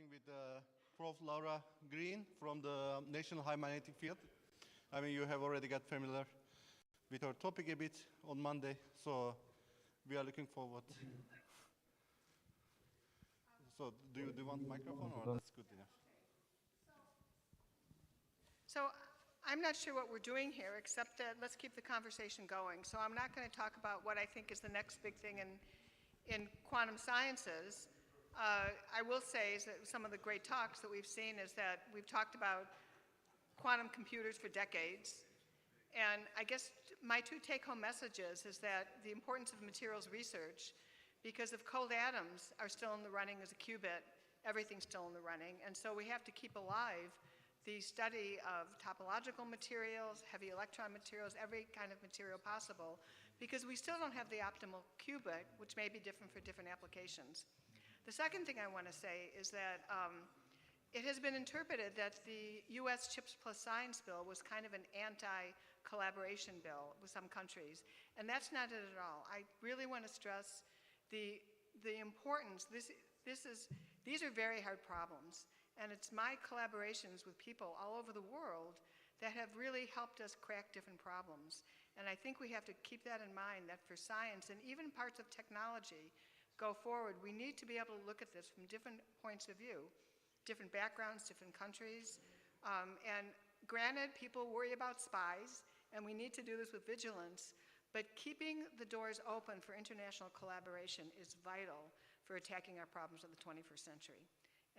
starting with Prof. Laura Green from the National High Magnetic Field. I mean, you have already got familiar with our topic a bit on Monday, so we are looking forward. So do you want microphone or that's good enough? So I'm not sure what we're doing here, except that let's keep the conversation going. So I'm not going to talk about what I think is the next big thing in quantum sciences. I will say is that some of the great talks that we've seen is that we've talked about quantum computers for decades. And I guess my two take-home messages is that the importance of materials research, because if cold atoms are still in the running as a qubit, everything's still in the running. And so we have to keep alive the study of topological materials, heavy electron materials, every kind of material possible, because we still don't have the optimal qubit, which may be different for different applications. The second thing I want to say is that it has been interpreted that the US Chips Plus Science bill was kind of an anti-collaboration bill with some countries, and that's not it at all. I really want to stress the importance. These are very hard problems, and it's my collaborations with people all over the world that have really helped us crack different problems. And I think we have to keep that in mind, that for science and even parts of technology go forward, we need to be able to look at this from different points of view, different backgrounds, different countries. And granted, people worry about spies, and we need to do this with vigilance, but keeping the doors open for international collaboration is vital for attacking our problems of the 21st century.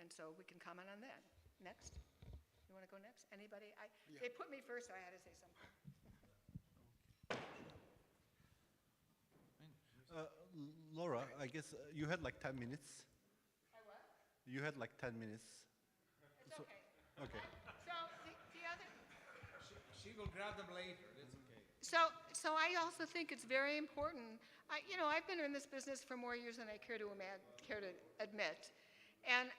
And so we can comment on that. Next. You want to go next? Anybody? They put me first, so I had to say something. Laura, I guess you had like 10 minutes. I what? You had like 10 minutes. It's so, okay. Okay. So the other... She will grab them later. That's okay. So I also think it's very important. I've been in this business for more years than I care to admit. And,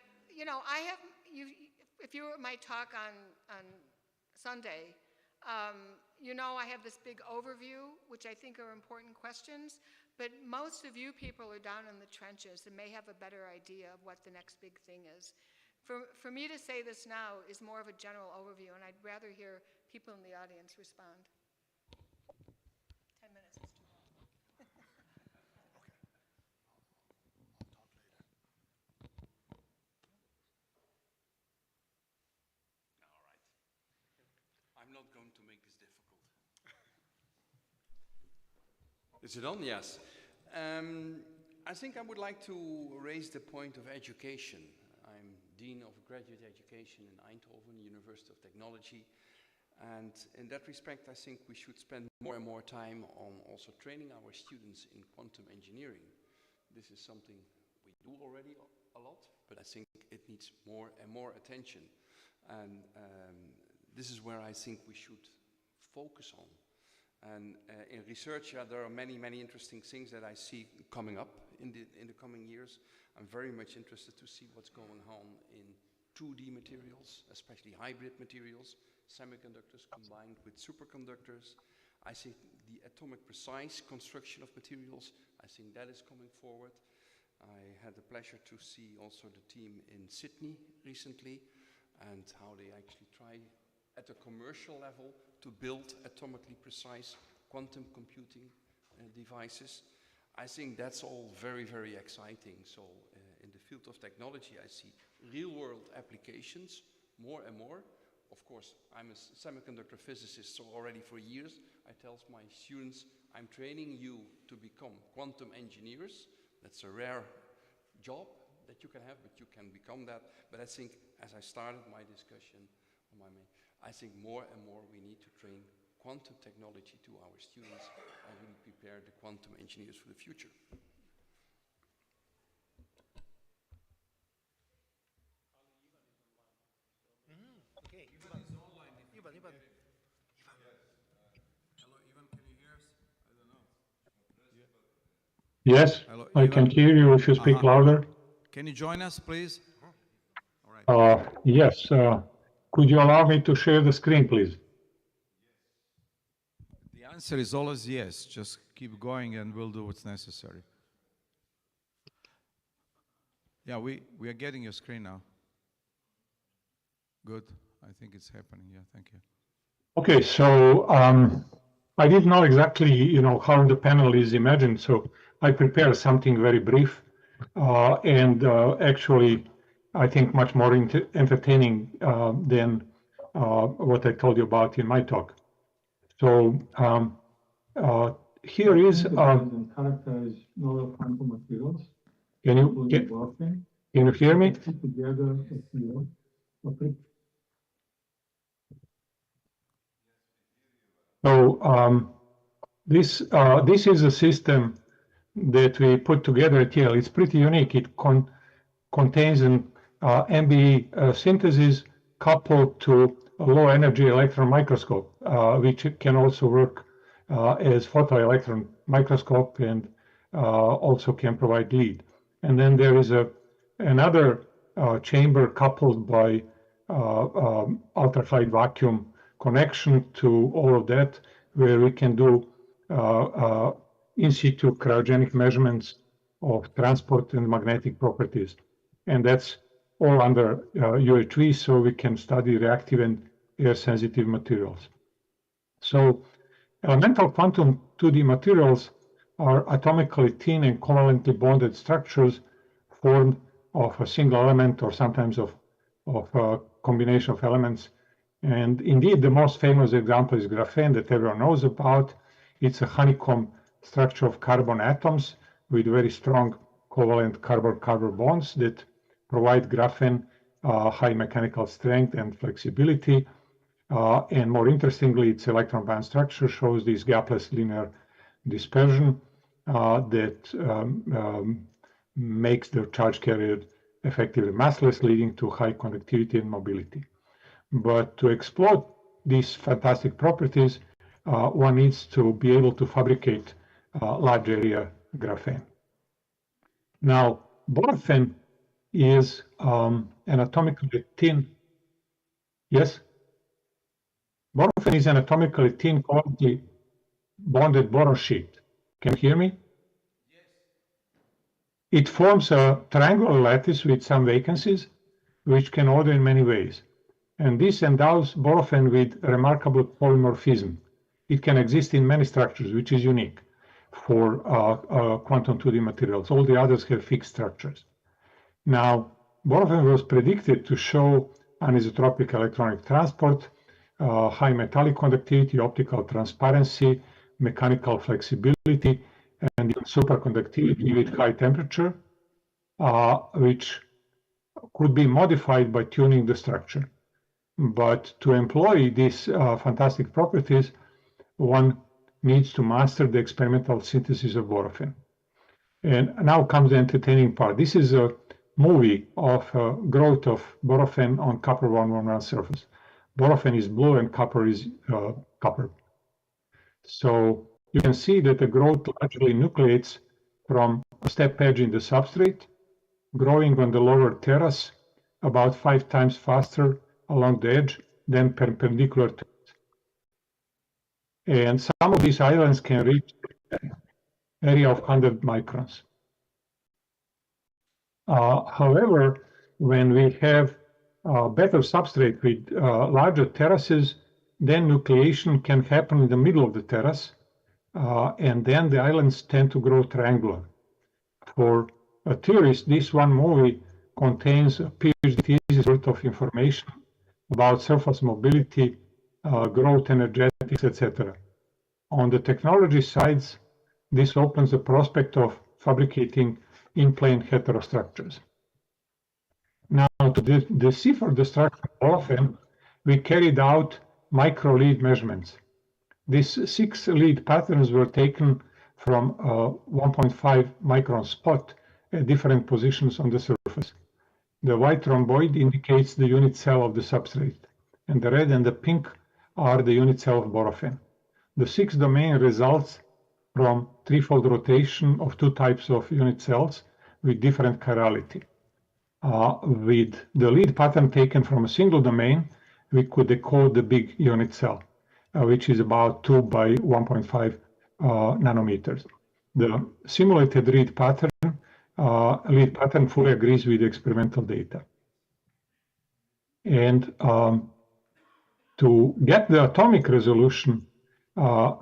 if you were at my talk on Sunday, I have this big overview, which I think are important questions, but most of you people are down in the trenches and may have a better idea of what the next big thing is. For me to say this now is more of a general overview, and I'd rather hear people in the audience respond. 10 minutes is too long. Okay. I'll talk later. All right. I'm not going to make this difficult. Is it on? Yes. I think I would like to raise the point of education. I'm Dean of Graduate Education in Eindhoven, University of Technology. And in that respect, I think we should spend more and more time on also training our students in quantum engineering. This is something we do already a lot, but I think it needs more and more attention. And this is where I think we should focus on. And in research, there are many, many interesting things that I see coming up in the coming years. I'm very much interested to see what's going on in 2D materials, especially hybrid materials, semiconductors combined with superconductors. I think the atomic precise construction of materials, I think that is coming forward. I had the pleasure to see also the team in Sydney recently and how they actually try at a commercial level to build atomically precise quantum computing devices. I think that's all very, very exciting. So in the field of technology, I see real-world applications more and more. Of course, I'm a semiconductor physicist, so already for years, I tell my students, I'm training you to become quantum engineers. That's a rare job that you can have, but you can become that. But I think, as I started my discussion, I think more and more we need to train quantum technology to our students and really prepare the quantum engineers for the future. Okay. Ivan is online. Ivan. Yes. Hello, Ivan, can you hear us? I don't know. Yes, Hello, I Ivan. can hear you if you speak louder. Can you join us, please? All right. Yes, could you allow me to share the screen, please? The answer is always yes. Just keep going and we'll do what's necessary. Yeah, we are getting your screen now. Good. I think it's happening. Yeah, thank you. Okay, so I didn't know exactly, how the panel is imagined, so I prepared something very brief and actually, I think much more entertaining than what I told you about in my talk. So here is characterize novel quantum materials. Can you hear me? So this is a system that we put together at Yale. It's pretty unique. It contains an MBE synthesis coupled to a low energy electron microscope, which can also work as photoelectron microscope and also can provide lead. And then there is another chamber coupled by ultra-high vacuum connection to all of that, where we can do in situ cryogenic measurements of transport and magnetic properties. And that's all under UHV, so we can study reactive and air-sensitive materials. So elemental quantum 2D materials are atomically thin and covalently bonded structures formed of a single element or sometimes of a combination of elements. And indeed, the most famous example is graphene that everyone knows about. It's a honeycomb structure of carbon atoms with very strong covalent carbon-carbon bonds that provide graphene high mechanical strength and flexibility. And more interestingly, its electron band structure shows this gapless linear dispersion that makes the charge carrier effectively massless, leading to high conductivity and mobility. But to exploit these fantastic properties, one needs to be able to fabricate large area graphene. Now, borofene is an atomically thin, yes? Borofene is an atomically thin, covalently bonded boron sheet. Can you hear me? Yes. It forms a triangular lattice with some vacancies, which can order in many ways. And this endows borofene with remarkable polymorphism. It can exist in many structures, which is unique for quantum 2D materials. All the others have fixed structures. Now, borofene was predicted to show anisotropic electronic transport, high metallic conductivity, optical transparency, mechanical flexibility, and superconductivity with high temperature, which could be modified by tuning the structure. But to employ these fantastic properties, one needs to master the experimental synthesis of borofene. And now comes the entertaining part. This is a movie of growth of borofene on copper 111 surface. Borofene is blue and copper is copper. So you can see that the growth largely nucleates from a step edge in the substrate, growing on the lower terrace about 5 times faster along the edge than perpendicular to it. And some of these islands can reach an area of 100 microns. However, when we have better substrate with larger terraces, then nucleation can happen in the middle of the terrace, and then the islands tend to grow triangular. For a theorist, this one movie contains a PhD thesis worth of information about surface mobility, growth energetics, etc. On the technology sides, this opens the prospect of fabricating in-plane heterostructures. Now, to decipher the structure of borofene, we carried out micro-lead measurements. These 6 lead patterns were taken from a 1.5 micron spot at different positions on the surface. The white rhomboid indicates the unit cell of the substrate, and the red and the pink are the unit cell of borofene. The 6th domain results from threefold rotation of 2 types of unit cells with different chirality. With the lead pattern taken from a single domain, we could decode the big unit cell, which is about 2 by 1.5 nanometers. The simulated lead pattern fully agrees with the experimental data. And to get the atomic resolution,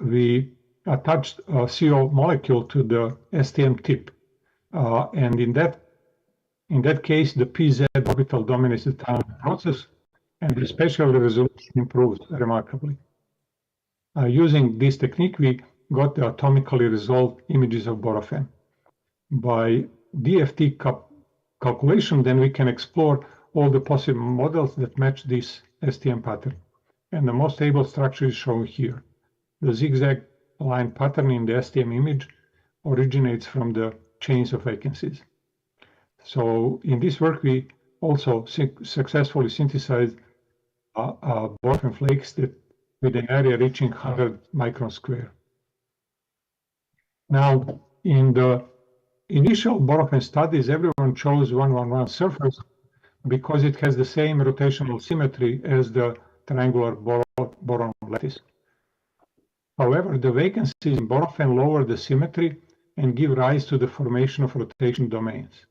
we attached a CO molecule to the STM tip. And in that case, the PZ orbital dominates the time process, and the spatial resolution improves remarkably. Using this technique, we got the atomically resolved images of borophane. By DFT calculation, then we can explore all the possible models that match this STM pattern. And the most stable structure is shown here. The zigzag line pattern in the STM image originates from the chains of vacancies. So in this work, we also successfully synthesized borophane flakes that with an area reaching 100 microns square. Now, in the initial borophane studies, everyone chose 111 surface because it has the same rotational symmetry as the triangular boron lattice. However, the vacancies in borophane lower the symmetry and give rise to the formation of rotation domains.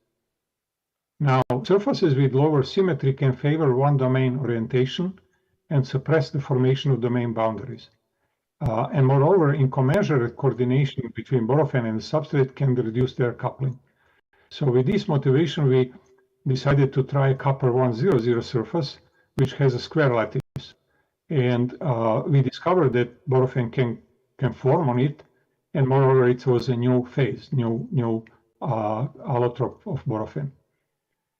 Now, surfaces with lower symmetry can favor one domain orientation and suppress the formation of domain boundaries. And moreover, incommensurate coordination between borophane and the substrate can reduce their coupling. So with this motivation, we decided to try a copper 100 surface, which has a square lattice. And we discovered that borophane can form on it. And moreover, it was a new phase, new allotrope of borophane.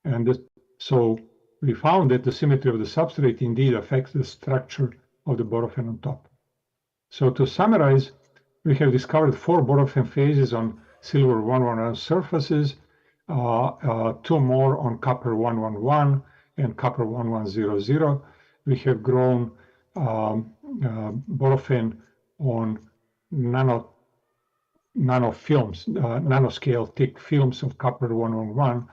And so we found that the symmetry of the substrate indeed affects the structure of the borophane on top. So to summarize, we have discovered 4 borophane phases on silver 111 surfaces, 2 more on copper 111 and copper 1100. We have grown borophane on nanofilms, nanoscale thick films of copper 111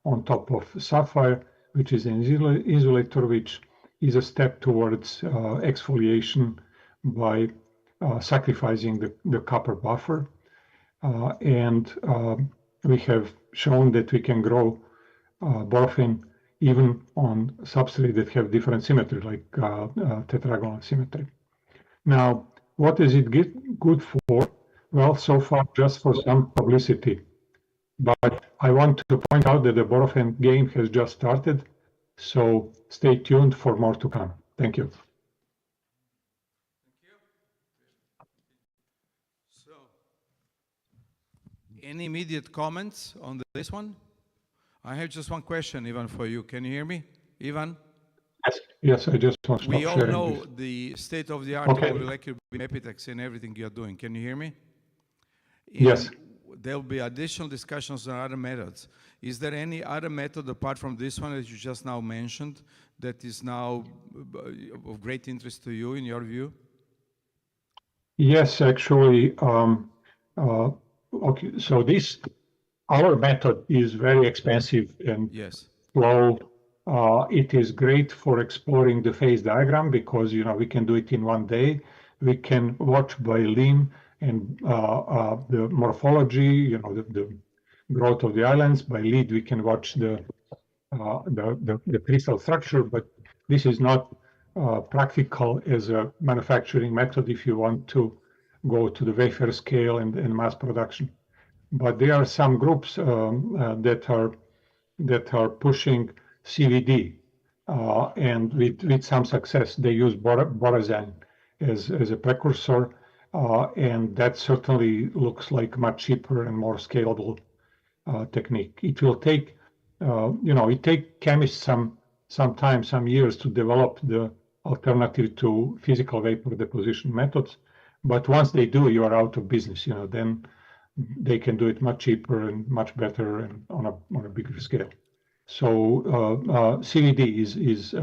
on top of sapphire, which is an insulator, which is a step towards exfoliation by sacrificing the copper buffer. And we have shown that we can grow borophane even on substrate that have different symmetry, like tetragonal symmetry. Now, what is it good for? Well, so far just for some publicity. But I want to point out that the borophane game has just started, so stay tuned for more to come. Thank you. So, any immediate comments on this one? I have just one question, Ivan, for you. Can you hear me, Ivan? Yes, I just want to We all know this. the state of the art Okay. of molecular epitaxy and everything you're doing. Can you hear me? Yes. There will be additional discussions on other methods. Is there any other method apart from this one that you just now mentioned that is now of great interest to you, in your view? Yes, actually. Okay, so our method is very expensive and Yes. slow. It is great for exploring the phase diagram because we can do it in one day. We can watch by limb and the morphology, the growth of the islands. By lead, we can watch the crystal structure, but this is not practical as a manufacturing method if you want to go to the wafer scale and mass production. But there are some groups that are pushing CVD, and with some success, they use borazane as a precursor, and that certainly looks like much cheaper and more scalable technique. It will take, it takes chemists some time, some years to develop the alternative to physical vapor deposition methods. But once they do, you are out of business. Then they can do it much cheaper and much better and on a bigger scale. So CVD is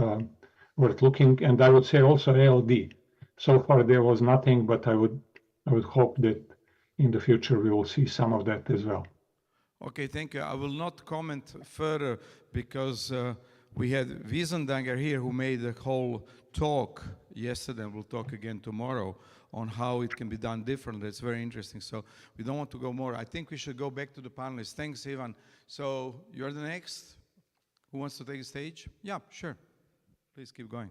worth looking, and I would say also ALD. So far there was nothing, but I would hope that in the future we will see some of that as well. Okay, thank you. I will not comment further because we had Wiesendanger here who made a whole talk yesterday, and we'll talk again tomorrow on how it can be done differently. It's very interesting. So we don't want to go more. I think we should go back to the panelists. Thanks, Ivan. So you're the next. Who wants to take the stage? Yeah, sure. Please keep going.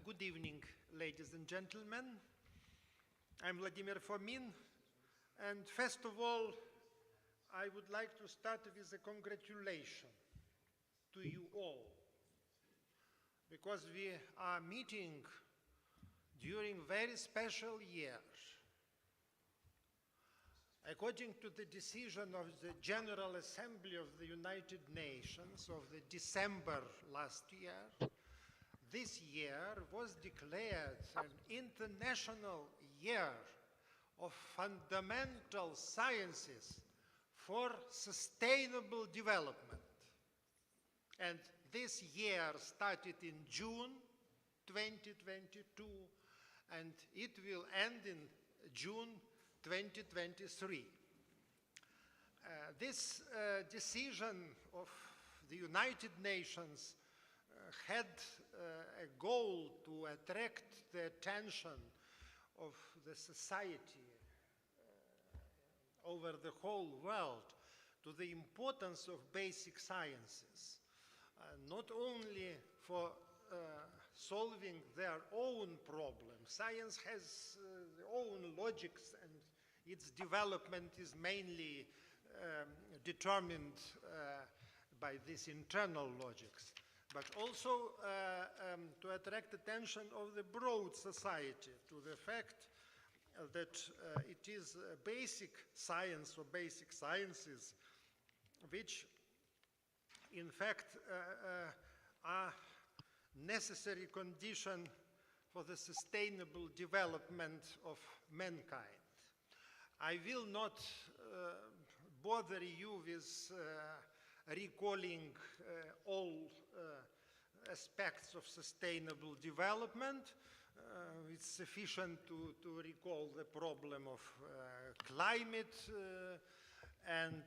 Good evening, ladies and gentlemen. I'm Vladimir Fomin, and first of all, I would like to start with a congratulation to you all, because we are meeting during very special years. According to the decision of the General Assembly of the United Nations of the December last year, this year was declared an International Year of Fundamental Sciences for Sustainable Development. And this year started in June 2022, and it will end in June 2023. This decision of the United Nations had a goal to attract the attention of the society over the whole world to the importance of basic sciences, not only for solving their own problems. Science has their own logics, and its development is mainly determined by these internal logics, but also to attract attention of the broad society to the fact that it is a basic science or basic sciences which in fact are necessary condition for the sustainable development of mankind. I will not bother you with recalling all aspects of sustainable development. It's sufficient to recall the problem of climate and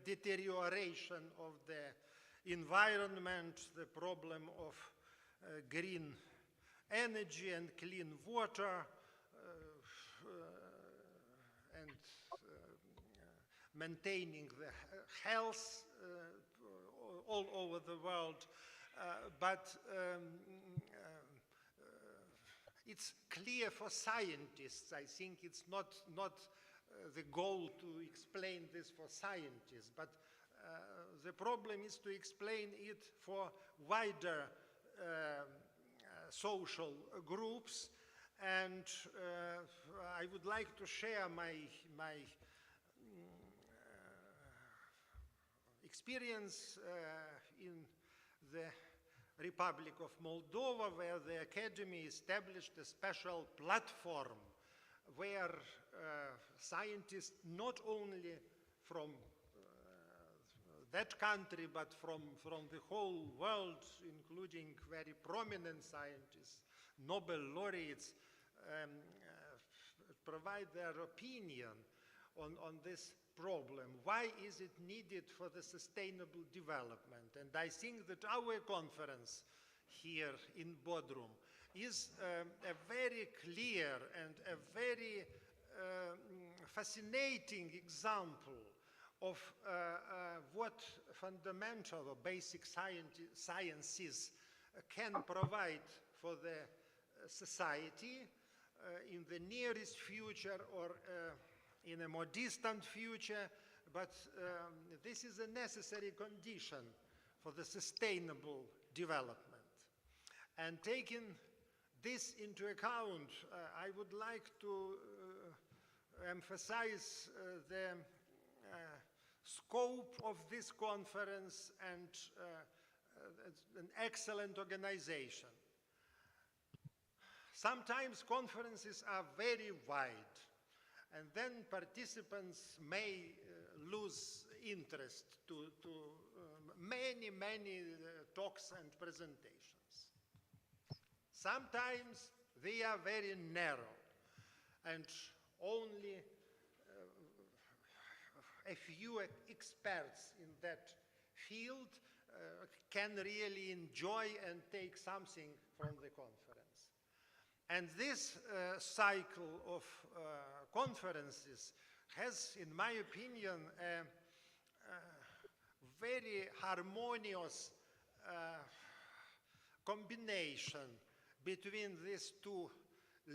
deterioration of the environment, the problem of green energy and clean water, and maintaining the health all over the world. But it's clear for scientists. I think it's not the goal to explain this for scientists, but the problem is to explain it for wider social groups. And I would like to share my experience in the Republic of Moldova, where the Academy established a special platform where scientists not only from that country, but from the whole world, including very prominent scientists, Nobel laureates, provide their opinion on this problem. Why is it needed for the sustainable development? And I think that our conference here in Bodrum is a very clear and a very fascinating example of what fundamental or basic sciences can provide for the society in the nearest future or in a more distant future, but this is a necessary condition for the sustainable development. And taking this into account, I would like to emphasize the scope of this conference and an excellent organization. Sometimes conferences are very wide, and then participants may lose interest to many talks and presentations. Sometimes they are very narrow, and only a few experts in that field can really enjoy and take something from the conference. And this cycle of conferences has, in my opinion, very harmonious combination between these two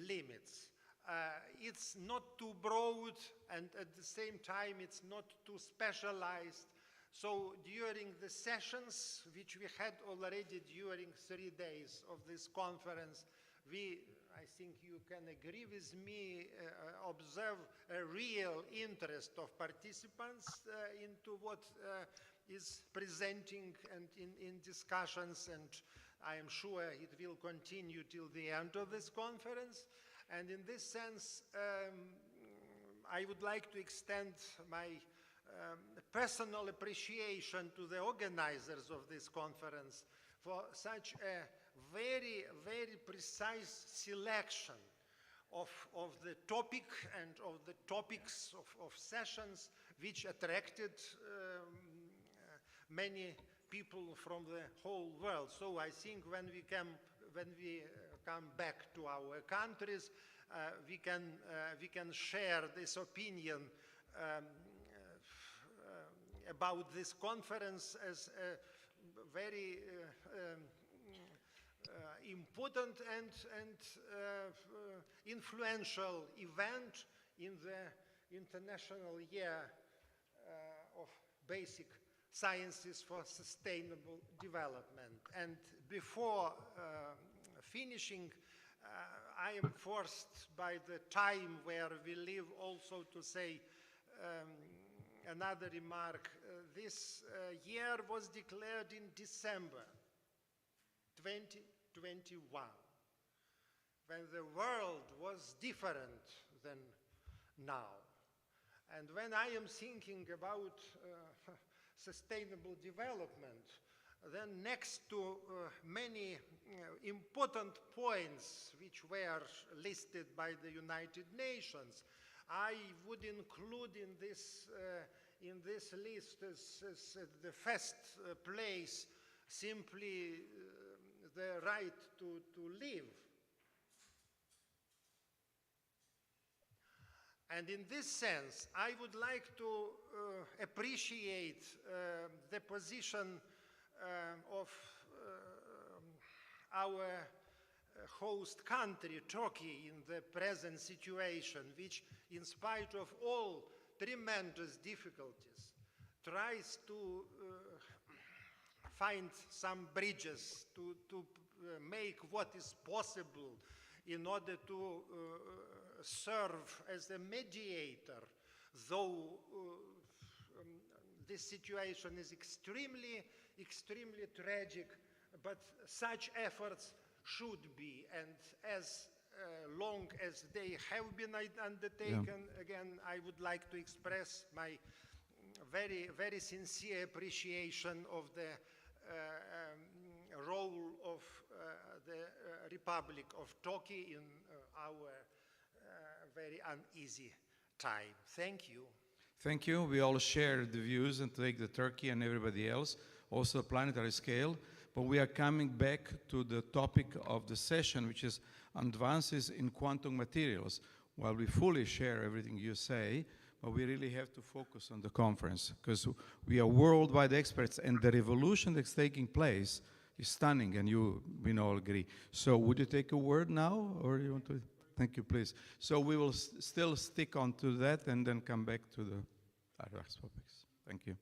limits. It's not too broad, and at the same time it's not too specialized. So during the sessions, which we had already during 3 days of this conference, I think you can agree with me, observe a real interest of participants into what is presenting and in discussions, and I am sure it will continue till the end of this conference. And in this sense, I would like to extend my personal appreciation to the organizers of this conference for such a very, very precise selection of the topic and of the topics of sessions which attracted many people from the whole world. So I think when we come back to our countries, we can share this opinion about this conference as a very important and influential event in the International Year of Basic Sciences for Sustainable Development. And before finishing, I am forced by the time where we live also to say another remark. This year was declared in December 2021, when the world was different than now. And when I am thinking about sustainable development, then next to many important points which were listed by the United Nations, I would include in this list as the first place simply the right to live. And in this sense, I would like to appreciate the position of our host country, Turkey, in the present situation, which, in spite of all tremendous difficulties, tries to find some bridges to make what is possible in order to serve as a mediator, though this situation is extremely tragic, but such efforts should be, and as long as they have been undertaken, again, I would like to express my very sincere appreciation of the role of the Republic of Turkey in our very uneasy time. Thank you. Thank you. We all share the views and take the Turkey and everybody else, also planetary scale. But we are coming back to the topic of the session, which is advances in quantum materials. While we fully share everything you say, but we really have to focus on the conference because we are worldwide experts, and the revolution that's taking place is stunning, and we all agree. So would you take a word now, or you want to? Thank you, please. So we will still stick on to that and then come back to the other topics. Thank you.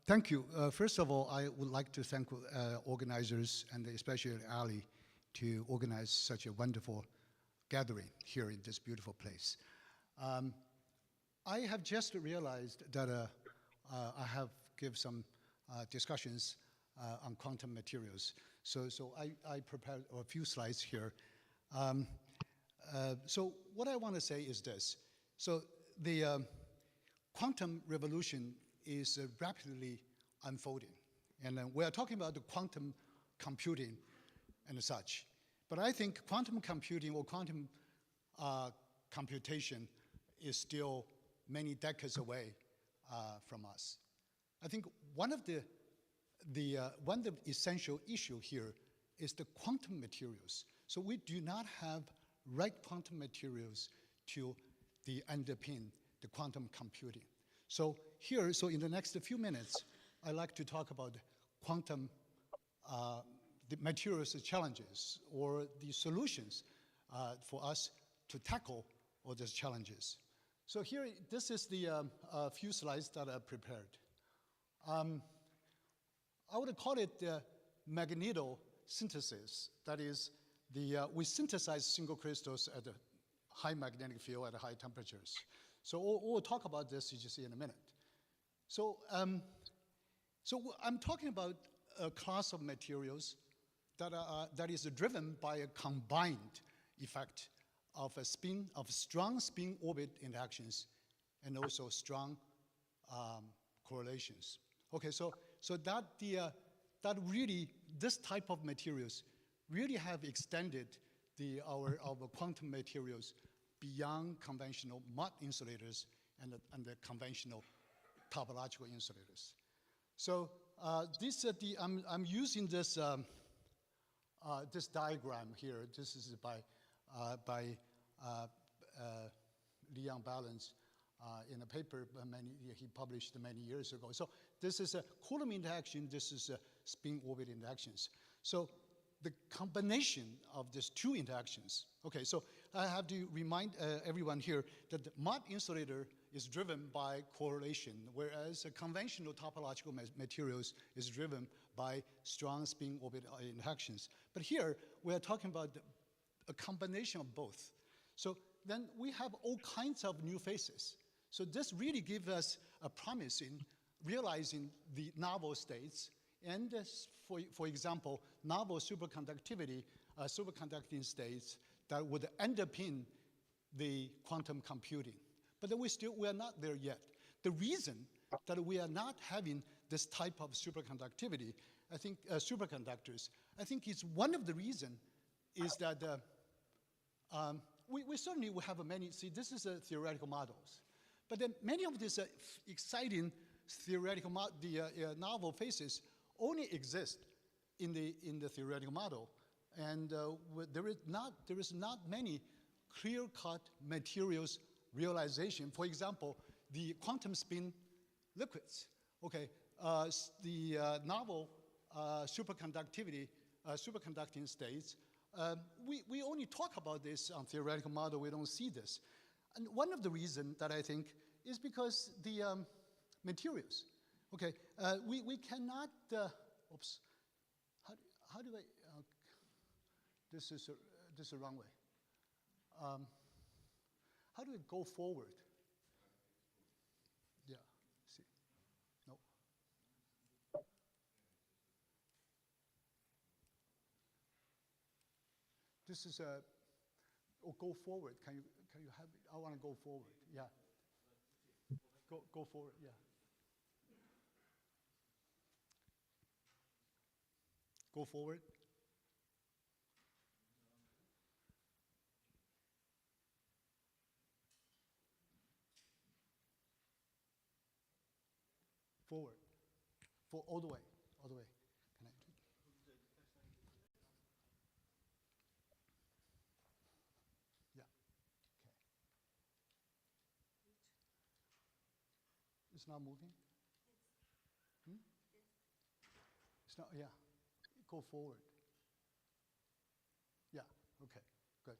Thank you. First of all, I would like to thank organizers, and especially Ali, to organize such a wonderful gathering here in this beautiful place. I have just realized that I have given some discussions on quantum materials. So I prepared a few slides here. So what I want to say is this. So the quantum revolution is rapidly unfolding. And we are talking about the quantum computing and such. But I think quantum computing or quantum computation is still many decades away from us. I think one of the essential issue here is the quantum materials. So we do not have right quantum materials to underpin the quantum computing. So here, so in the next few minutes, I'd like to talk about quantum, the materials challenges or the solutions for us to tackle all these challenges. So here, this is the few slides that I prepared. I would call it the magnetosynthesis. That is, we synthesize single crystals at a high magnetic field at high temperatures. So we'll talk about this, you see in a minute. So, I'm talking about a class of materials that is driven by a combined effect of strong spin orbit interactions and also strong correlations. Okay, so that really, this type of materials really have extended our quantum materials beyond conventional mud insulators and the conventional topological insulators. So I'm using this this diagram here. This is by Leon Balance in a paper he published many years ago. So this is a Coulomb interaction. This is a spin orbit interactions. So the combination of these two interactions. Okay, so I have to remind everyone here that the mud insulator is driven by correlation, whereas a conventional topological materials is driven by strong spin orbit interactions. But here, we are talking about a combination of both. So then we have all kinds of new phases. So this really gives us a promise in realizing the novel states and, for example, novel superconductivity, superconducting states that would underpin the quantum computing. But then we are not there yet. The reason that we are not having this type of superconductivity, I think, superconductors, I think is one of the reasons is that we certainly will have many, see, this is theoretical models. But then many of these exciting theoretical novel phases only exist in the theoretical model. And there is not many clear-cut materials realization. For example, the quantum spin liquids. Okay, the novel superconducting states. We only talk about this on theoretical model. We don't see this. And one of the reasons that I think is because the materials. Okay, we cannot, oops, how do I, this is the wrong way. How do we go forward? Yeah, see, no. This is go forward. Can you have it? I want to go forward. Yeah. Go forward. Yeah. Go forward. Forward. All the way. All the way. Can I do it? Yeah. Okay. It's not moving? Hmm? It's not, yeah. Go forward. Yeah, okay, good.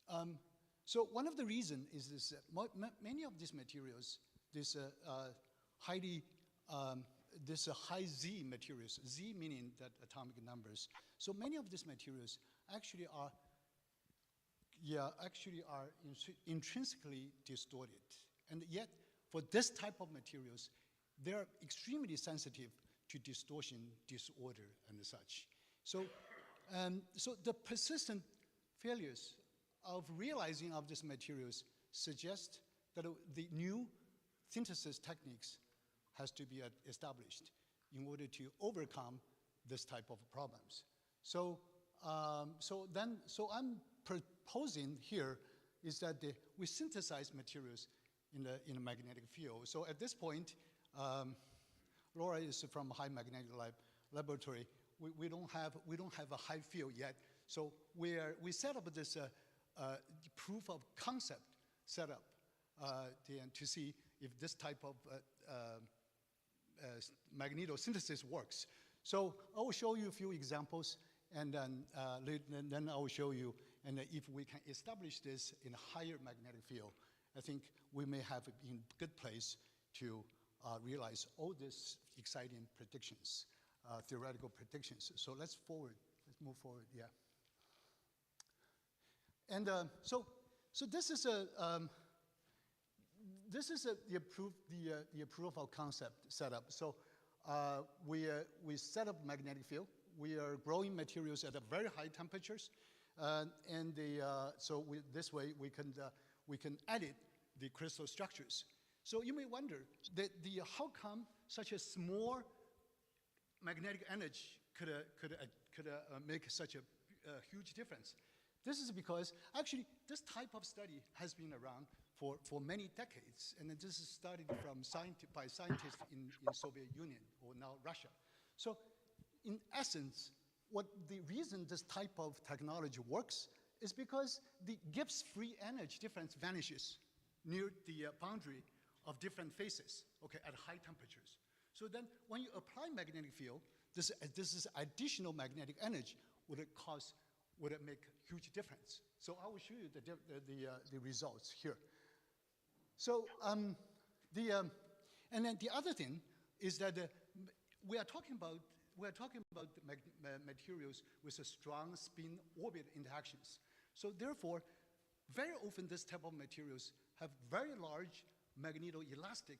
Okay. So one of the reasons is this, many of these materials, this high Z materials, Z meaning that atomic numbers. So many of these materials actually are intrinsically distorted. And yet, for this type of materials, they're extremely sensitive to distortion, disorder, and such. So, so the persistent failures of realizing of these materials suggest that the new synthesis techniques has to be established in order to overcome this type of problems. So, so I'm proposing here is that we synthesize materials in a magnetic field. So at this point, Laura is from High Magnetic Lab. laboratory, we don't have a high field yet. So we set up this proof of concept setup to see if this type of magnetosynthesis works. So I will show you a few examples, and then I will show you, and if we can establish this in a higher magnetic field, I think we may have it in good place to realize all these exciting predictions, theoretical predictions. So let's move forward, yeah. And so this is the proof of concept setup. So we set up magnetic field. We are growing materials at a very high temperatures, so this way we can edit the crystal structures. So you may wonder how come such a small magnetic energy could make such a huge difference? This is because actually this type of study has been around for many decades, and this is studied by scientists in Soviet Union or now Russia. So in essence, the reason this type of technology works is because the Gibbs free energy difference vanishes near the boundary of different phases, okay, at high temperatures. So then when you apply magnetic field, this is additional magnetic energy would it make huge difference. So I will show you the results here. So and then the other thing is that we are talking about materials with a strong spin orbit interactions. So therefore, very often this type of materials have very large magnetoelastic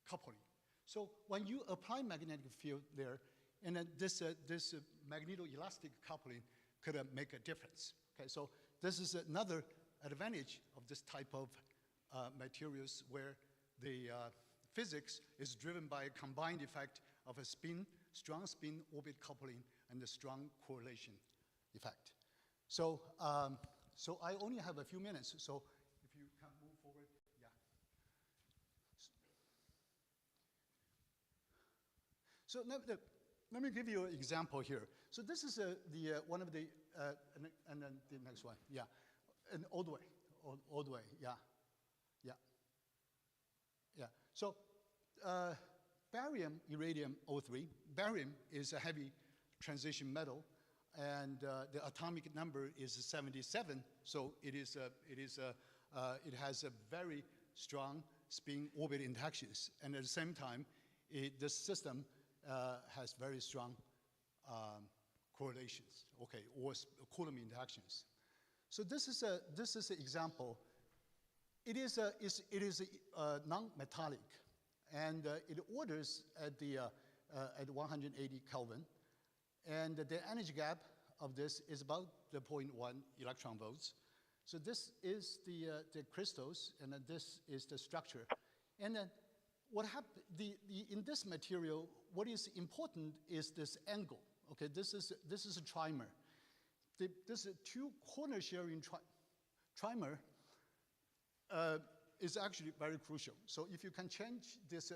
coupling. So when you apply magnetic field there, and then this magnetoelastic coupling could make a difference. Okay, so this is another advantage of this type of materials where the physics is driven by a combined effect of a strong spin orbit coupling and a strong correlation effect. So, so I only have a few minutes, so if you can move forward, yeah. So let me give you an example here. So this is one of the, and then the next one, yeah, an old way, yeah. So barium, iridium, O3. Barium is a heavy transition metal, and the atomic number is 77. So it has a very strong spin orbit interactions, and at the same time, the system has very strong correlations, okay, or Coulomb interactions. So this is an example. It is non-metallic, and it orders at 180 Kelvin, and the energy gap of this is about the 0.1 electron volts. So this is the crystals, and then this is the structure. And then what happened in this material? What is important is this angle. Okay, this is a trimer. This two corner sharing trimer is actually very crucial. So if you can change this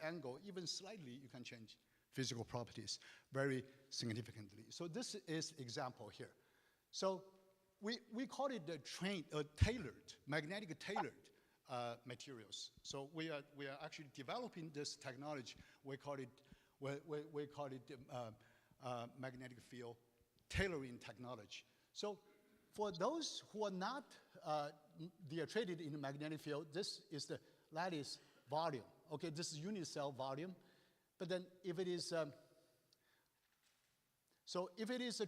angle even slightly, you can change physical properties very significantly. So this is example here. So we call it the magnetic tailored materials. So we are actually developing this technology. We call it magnetic field tailoring technology. So for those who are not they are traded in the magnetic field, this is the lattice volume. Okay, this is unit cell volume. But then if it is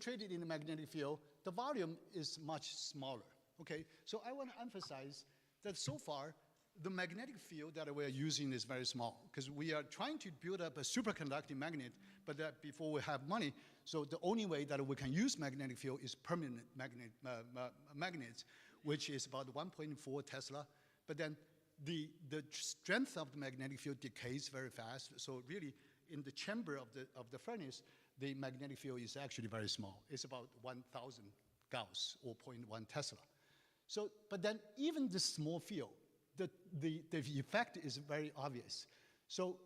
traded in the magnetic field, the volume is much smaller. Okay, so I want to emphasize that so far the magnetic field that we are using is very small, because we are trying to build up a superconducting magnet, but that before we have money, so the only way that we can use magnetic field is permanent magnets, which is about 1.4 Tesla. But then the strength of the magnetic field decays very fast. So really, in the chamber of the furnace, the magnetic field is actually very small. It's about 1,000 Gauss or 0.1 Tesla. So, but then even this small field, the effect is very obvious. So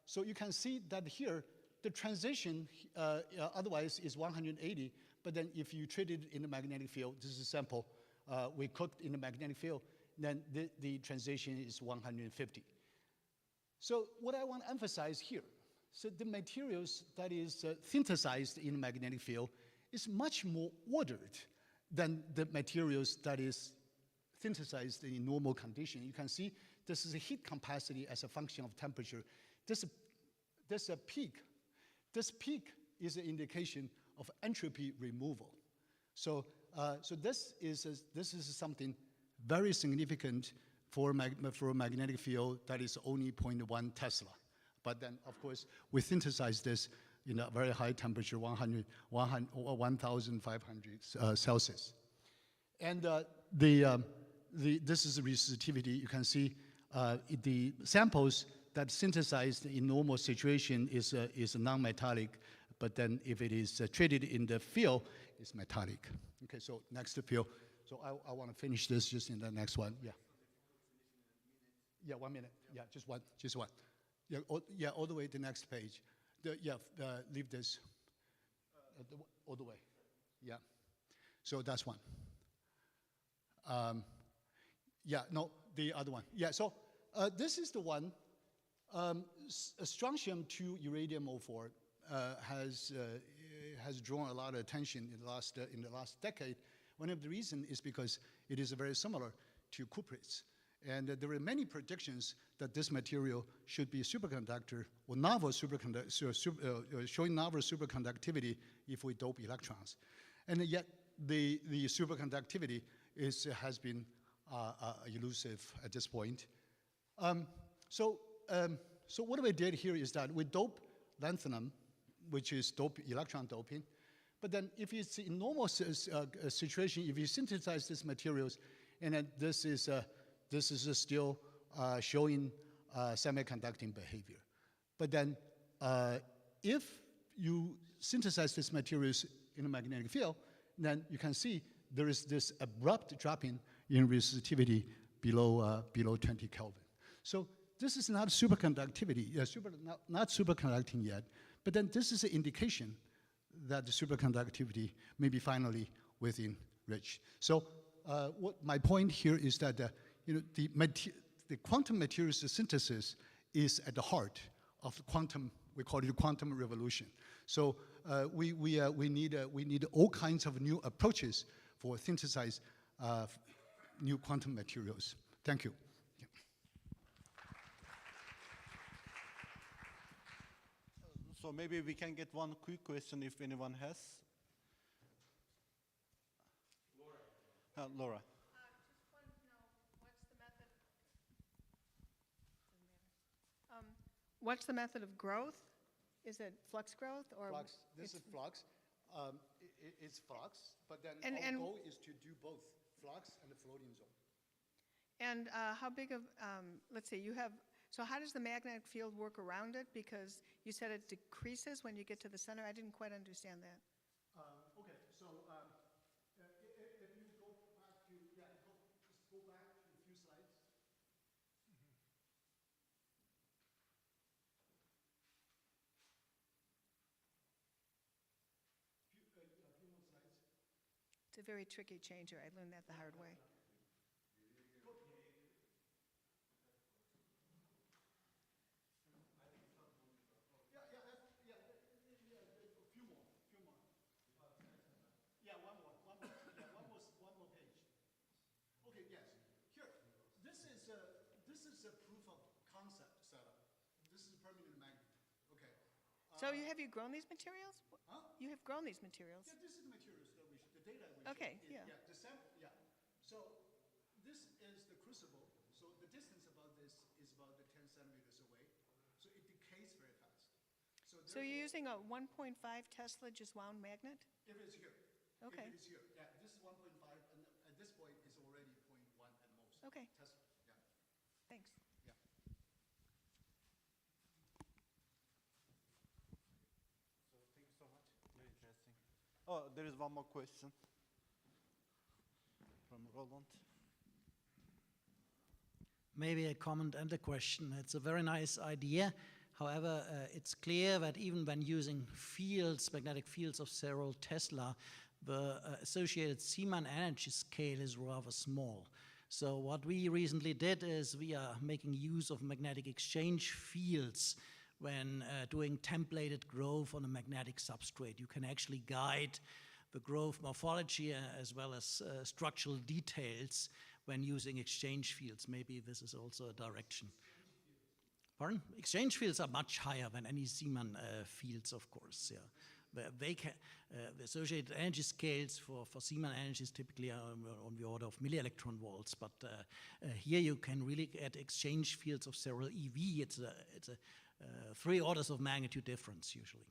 so you can see that here, the transition otherwise is 180, but then if you treat it in the magnetic field, this is a sample, we cooked in the magnetic field, then the transition is 150. So what I want to emphasize here, so the materials that is synthesized in the magnetic field is much more ordered than the materials that is synthesized in normal condition. You can see this is a heat capacity as a function of temperature. This a peak. This peak is an indication of entropy removal. So, so this is something very significant for a magnetic field that is only 0.1 Tesla. But then, of course, we synthesize this in a very high temperature, 1,500 Celsius. And this is the resistivity. You can see the samples that synthesized in normal situation is non-metallic, but then if it is treated in the field, it's metallic. Okay, so next field. So I want to finish this just in the next one. Yeah. Yeah, 1 minute. Yeah, just one. Yeah, all the way to the next page. Leave this all the way. Yeah. So that's one. Yeah, no, the other one. Yeah, so this is the one. Strontium-2 uranium-04 has drawn a lot of attention in the last decade. One of the reasons is because it is very similar to cuprates. And there are many predictions that this material should be a superconductor or novel showing novel superconductivity if we dope electrons. And yet the superconductivity has been elusive at this point. So what we did here is that we dope lanthanum, which is electron doping. But then if it's in normal situation, if you synthesize these materials, and then this is still showing semiconducting behavior. But then if you synthesize these materials in a magnetic field, then you can see there is this abrupt dropping in resistivity below 20 Kelvin. So this is not superconductivity, not superconducting yet, but then this is an indication that the superconductivity may be finally within reach. So what my point here is that the quantum materials synthesis is at the heart of the quantum, we call it the quantum revolution. So we need all kinds of new approaches for synthesize new quantum materials. Thank you. So maybe we can get one quick question if anyone has. Laura. Just wanted to know, what's the method? What's the method of growth? Is it flux growth or? Flux. This is flux. It's flux, but then our goal is to do both flux and the floating zone. And how big of, let's see, so how does the magnetic field work around it? Because you said it decreases when you get to the center. I didn't quite understand that. Okay, so if you go back to, just go back to a few slides. A few more slides. It's a very tricky changer. I learned that the hard way. So have you grown these materials? Huh? You have grown these materials? Yeah, this is the materials that the data we Okay, showed. yeah. The sample, yeah. So this is the crucible. So the distance about this is about the 10 centimeters away. So it decays very fast. So you're using a 1.5 Tesla just wound magnet? If it's here. Okay. If it is here. Yeah, this is 1.5, and at this point it's already 0.1 at most. Okay. Tesla, yeah. Thanks. Yeah. So thank you so much. Very interesting. Oh, there is one more question from Roland. Maybe a comment and a question. It's a very nice idea However, it's clear that even when using fields, magnetic fields of several Tesla, the associated Zeeman energy scale is rather small. So what we recently did is we are making use of magnetic exchange fields when doing templated growth on a magnetic substrate. You can actually guide the growth morphology as well as structural details when using exchange fields. Maybe this is also a direction. Pardon? Exchange fields are much higher than any Zeeman fields, of course. Yeah. They can, the associated energy scales for Zeeman energies typically are on the order of milli-electron volts, but here you can really get exchange fields of several eV. It's a 3 orders of magnitude difference usually.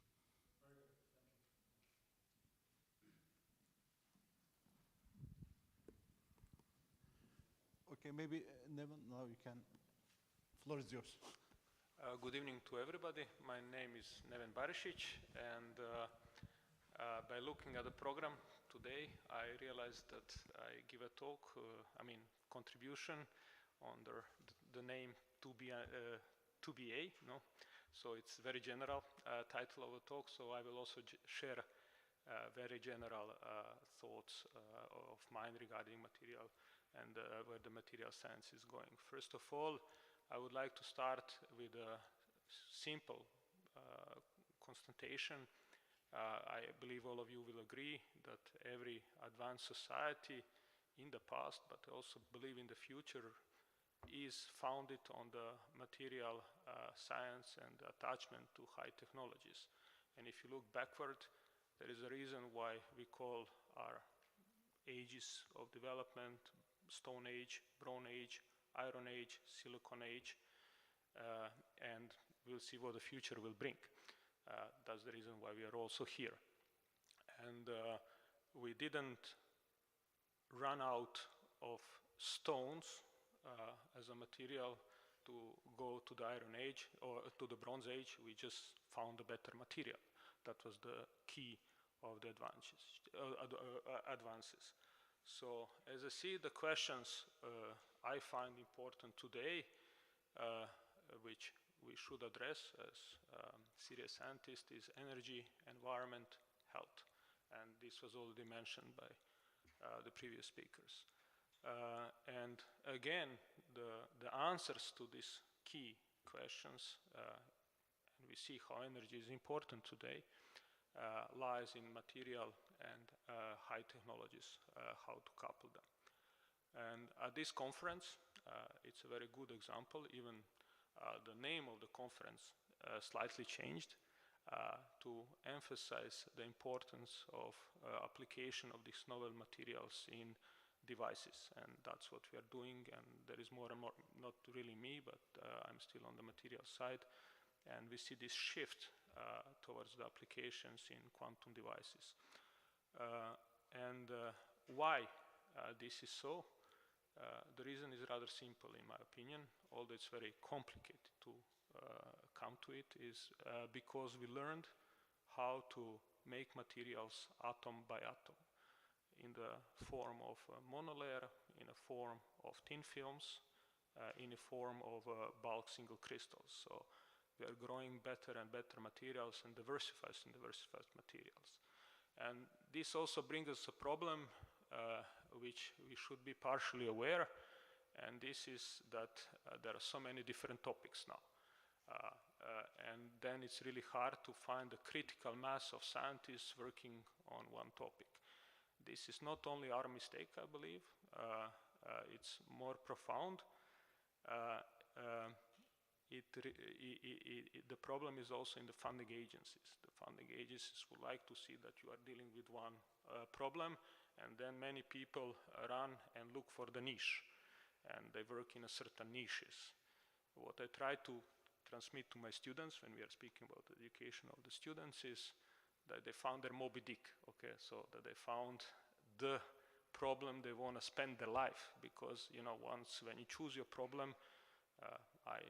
Okay, maybe Neven, now you can. Floor is yours. Good evening to everybody. My name is Neven Barišić, and by looking at the program today, I realized that I give a talk, contribution under the name 2BA, no? So it's very general title of the talk, so I will also share very general thoughts of mine regarding material and where the material science is going. First of all, I would like to start with a simple constatation. I believe all of you will agree that every advanced society in the past, but I also believe in the future, is founded on the material science and attachment to high technologies. And if you look backward, there is a reason why we call our ages of development Stone Age, Bronze Age, Iron Age, Silicon Age, and we'll see what the future will bring. That's the reason why we are also here. And we didn't run out of stones as a material to go to the Iron Age or to the Bronze Age. We just found a better material. That was the key of the advances. So as I see the questions I find important today, which we should address as serious scientists, is energy, environment, health. And this was already mentioned by the previous speakers. And again, the answers to these key questions, and we see how energy is important today, lies in material and high technologies, how to couple them. And at this conference, it's a very good example. Even the name of the conference slightly changed to emphasize the importance of application of these novel materials in devices. And that's what we are doing. And there is more and more, not really me, but I'm still on the material side. And we see this shift towards the applications in quantum devices. And why this is so? The reason is rather simple, in my opinion, although it's very complicated to come to it, is because we learned how to make materials atom by atom in the form of a monolayer, in a form of thin films, in a form of bulk single crystals. So we are growing better and better materials and diversified materials. And this also brings us a problem which we should be partially aware, and this is that there are so many different topics now. And then it's really hard to find a critical mass of scientists working on one topic. This is not only our mistake, I believe, it's more profound. The problem is also in the funding agencies. The funding agencies would like to see that you are dealing with one problem, and then many people run and look for the niche, and they work in a certain niches. What I try to transmit to my students when we are speaking about the education of the students is that they found their Moby Dick, okay? So that they found the problem they want to spend their life, because, you know, once when you choose your problem, I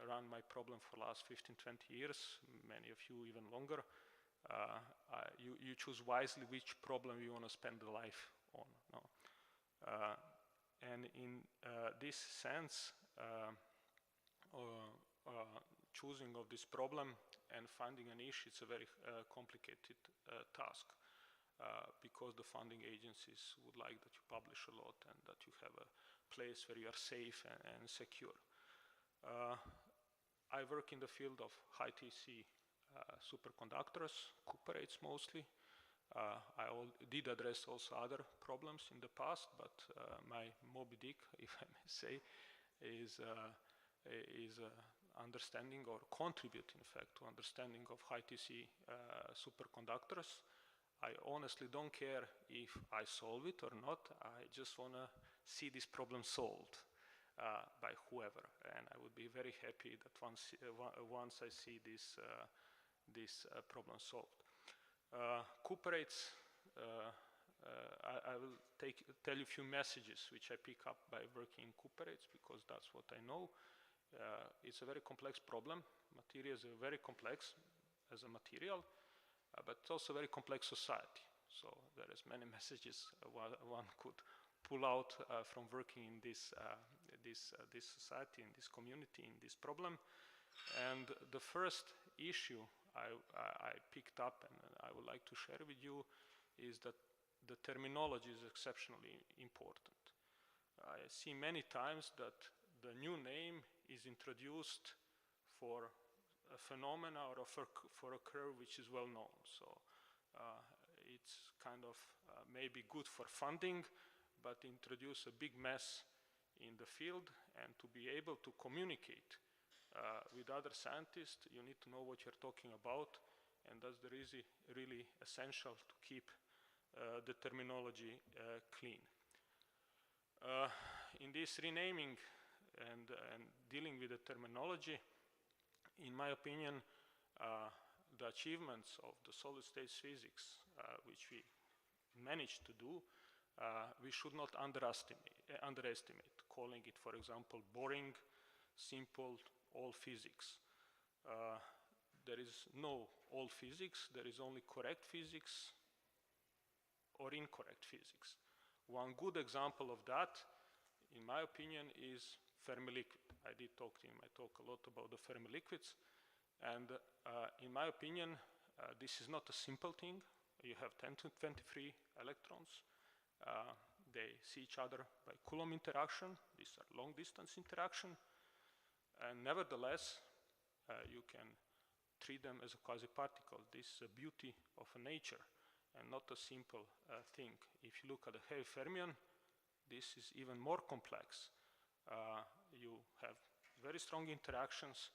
run my problem for the last 15, 20 years, many of you even longer. You choose wisely which problem you want to spend the life on. No? And in this sense, choosing of this problem and finding a niche, it's a very complicated task because the funding agencies would like that you publish a lot and that you have a place where you are safe and secure. I work in the field of high TC superconductors, cooperates mostly. I did address also other problems in the past, but my Moby Dick, if I may say, is understanding or contribute, in fact, to understanding of high TC superconductors. I honestly don't care if I solve it or not. I just want to see this problem solved by whoever, and I would be very happy that once I see this problem solved. Cooperates, I will tell you a few messages which I pick up by working in cooperates, because that's what I know. It's a very complex problem. Materials are very complex as a material, but it's also a very complex society. So there is many messages one could pull out from working in this society, in this community, in this problem. And the first issue I picked up and I would like to share with you is that the terminology is exceptionally important. I see many times that the new name is introduced for a phenomena or for a curve which is well known. So it's kind of maybe good for funding, but introduce a big mess in the field. And to be able to communicate with other scientists, you need to know what you're talking about, and that's really essential to keep the terminology clean. In this renaming and dealing with the terminology, in my opinion, the achievements of the solid state physics, which we managed to do, we should not underestimate, calling it, for example, boring, simple, all physics. There is no all physics, there is only correct physics or incorrect physics. One good example of that, in my opinion, is Fermi liquid. I did talk in my talk a lot about the Fermi liquids, and in my opinion, this is not a simple thing. You have 10 to 23 electrons. They see each other by Coulomb interaction. These are long distance interaction. And nevertheless, you can treat them as a quasi-particle. This is a beauty of nature and not a simple thing. If you look at the heavy fermion, this is even more complex. You have very strong interactions,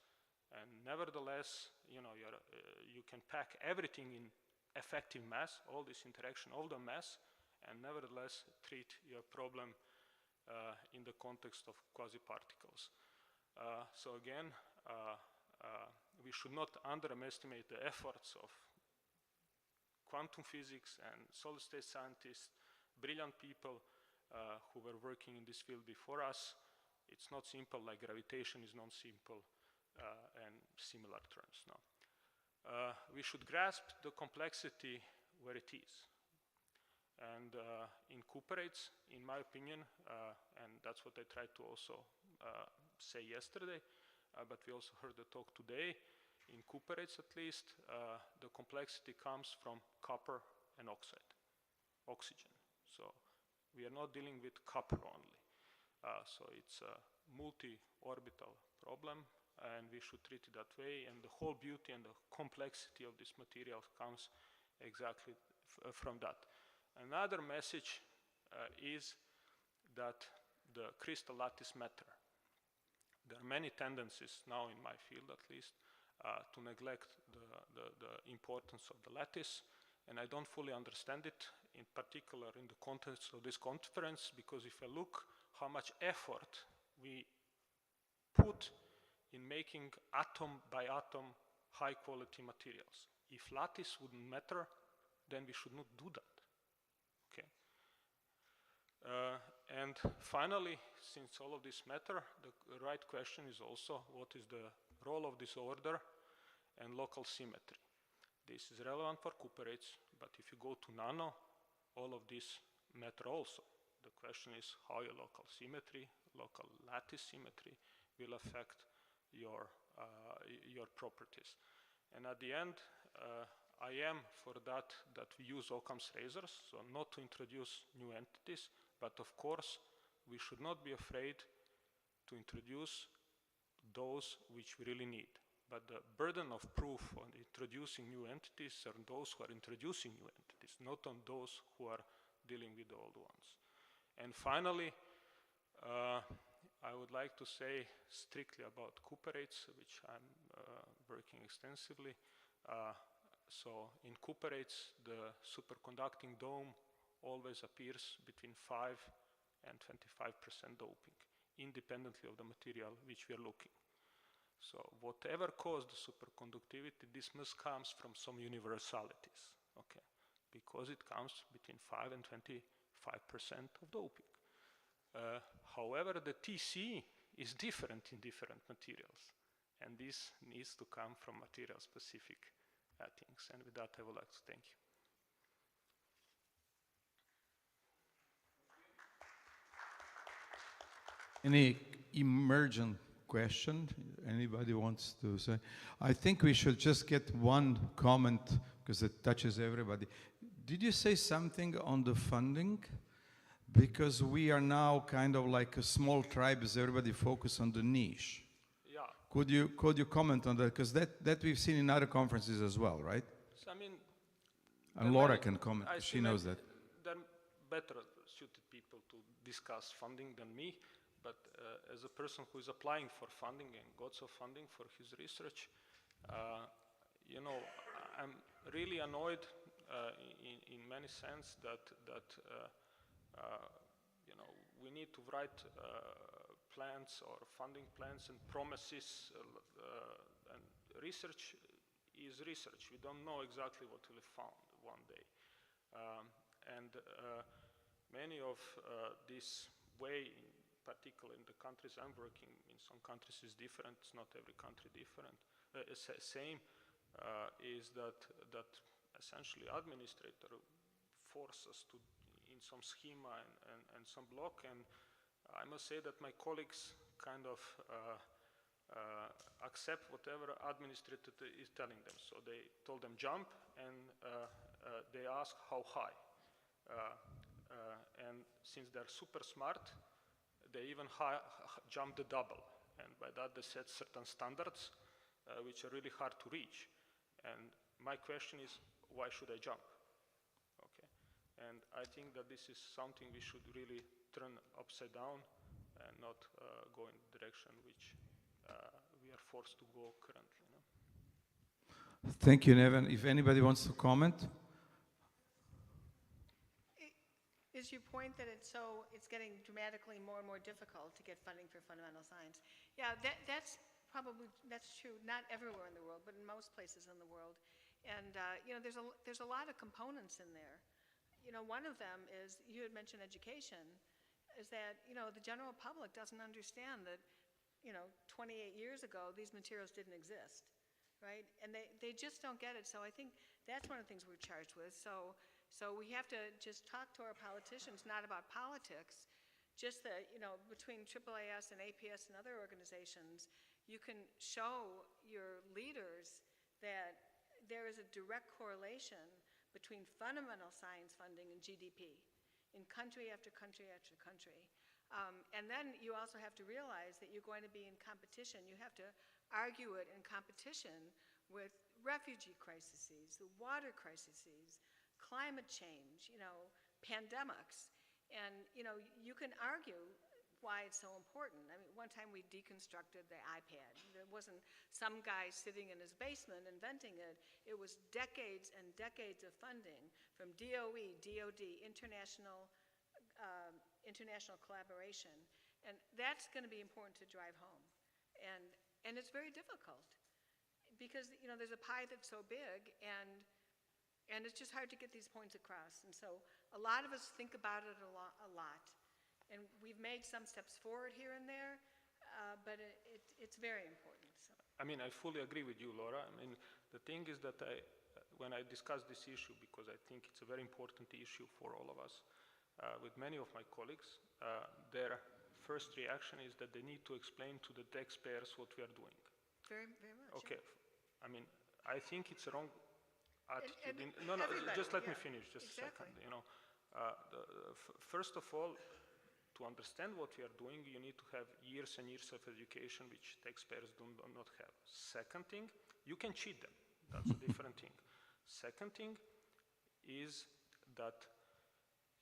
and nevertheless, you can pack everything in effective mass, all this interaction, all the mass, and nevertheless treat your problem in the context of quasi-particles. So again, we should not underestimate the efforts of quantum physics and solid state scientists, brilliant people who were working in this field before us. It's not simple like gravitation is non-simple and similar terms. No. We should grasp the complexity where it is. And in cooperates, in my opinion, and that's what I tried to also say yesterday, but we also heard the talk today, in cooperates at least, the complexity comes from copper and oxygen. So we are not dealing with copper only. So it's a multi-orbital problem, and we should treat it that way, and the whole beauty and the complexity of this material comes exactly from that. Another message is that the crystal lattice matter. There are many tendencies now in my field, at least, to neglect the importance of the lattice, and I don't fully understand it, in particular in the context of this conference, because if I look how much effort we put in making atom by atom high quality materials. If lattice wouldn't matter, then we should not do that. Okay. And finally, since all of this matter, the right question is also what is the role of disorder and local symmetry. This is relevant for cooperates, but if you go to nano, all of this matter also. The question is how your local symmetry, local lattice symmetry will affect your your properties. And at the end, I am for that we use Occam's razors, so not to introduce new entities, but of course, we should not be afraid to introduce those which we really need. But the burden of proof on introducing new entities are on those who are introducing new entities, not on those who are dealing with the old ones. And finally, I would like to say strictly about cooperates, which I'm working extensively. So in cooperates, the superconducting dome always appears between 5 and 25% doping, independently of the material which we are looking. So whatever caused the superconductivity, this must comes from some universalities, okay? Because it comes between 5 and 25% of doping. However, the TC is different in different materials, and this needs to come from material-specific things. And with that, I would like to thank you. Any emergent question anybody wants to say? I think we should just get one comment because it touches everybody. Did you say something on the funding? Because we are now kind of like a small tribe as everybody focus on the niche. Yeah. Could you comment on that? Because that we've seen in other conferences as well, right? So, I mean, and Laura can comment, she knows that. There are better suited people to discuss funding than me, but as a person who is applying for funding and got some funding for his research, you know, I'm really annoyed in many sense that you know, we need to write plans or funding plans and promises, and research is research. We don't know exactly what we'll found one day. And many of this way, particularly in the countries I'm working, in some countries is different, it's not every country different, same, is that essentially administrator force us to in some schema and some block, and I must say that my colleagues kind of accept whatever administrator is telling them. So they told them jump, and they ask how high. And since they're super smart, they even jump the double. And by that they set certain standards which are really hard to reach. And my question is, why should I jump? And I think that this is something we should really turn upside down and not go in the direction which we are forced to go currently. You know? Thank you, Neven. If anybody wants to comment? Is your point that it's getting dramatically more and more difficult to get funding for fundamental science? Yeah, that's true. Not everywhere in the world, but in most places in the world. And you know, there's a lot of components in there. You know, one of them is, you had mentioned education, is that, you know, the general public doesn't understand that, you know, 28 years ago, these materials didn't exist, right? And they just don't get it. So I think that's one of the things we're charged with. So we have to just talk to our politicians, not about politics, just that, you know, between AAAS and APS and other organizations, you can show your leaders that there is a direct correlation between fundamental science funding and GDP in country after country after country. And then you also have to realize that you're going to be in competition. You have to argue it in competition with refugee crises, the water crises, climate change, you know, pandemics. And, you know, you can argue why it's so important. I mean, one time we deconstructed the iPad. It wasn't some guy sitting in his basement inventing it. It was decades and decades of funding from DOE, DOD, international collaboration. And that's going to be important to drive home. And it's very difficult because, you know, there's a pie that's so big, and it's just hard to get these points across. And so a lot of us think about it a lot. And we've made some steps forward here and there, but it's very important. So. I mean, I fully agree with you, Laura. I mean, the thing is that when I discuss this issue, because I think it's a very important issue for all of us, with many of my colleagues, their first reaction is that they need to explain to the taxpayers what we are doing. Very, very much. Okay, I mean, I think it's a wrong attitude. and No, everybody, just let me yeah, finish, just exactly. a second, you know. First of all, to understand what we are doing, you need to have years and years of education, which taxpayers do not have. Second thing, you can cheat them. That's a different thing. Second thing is that,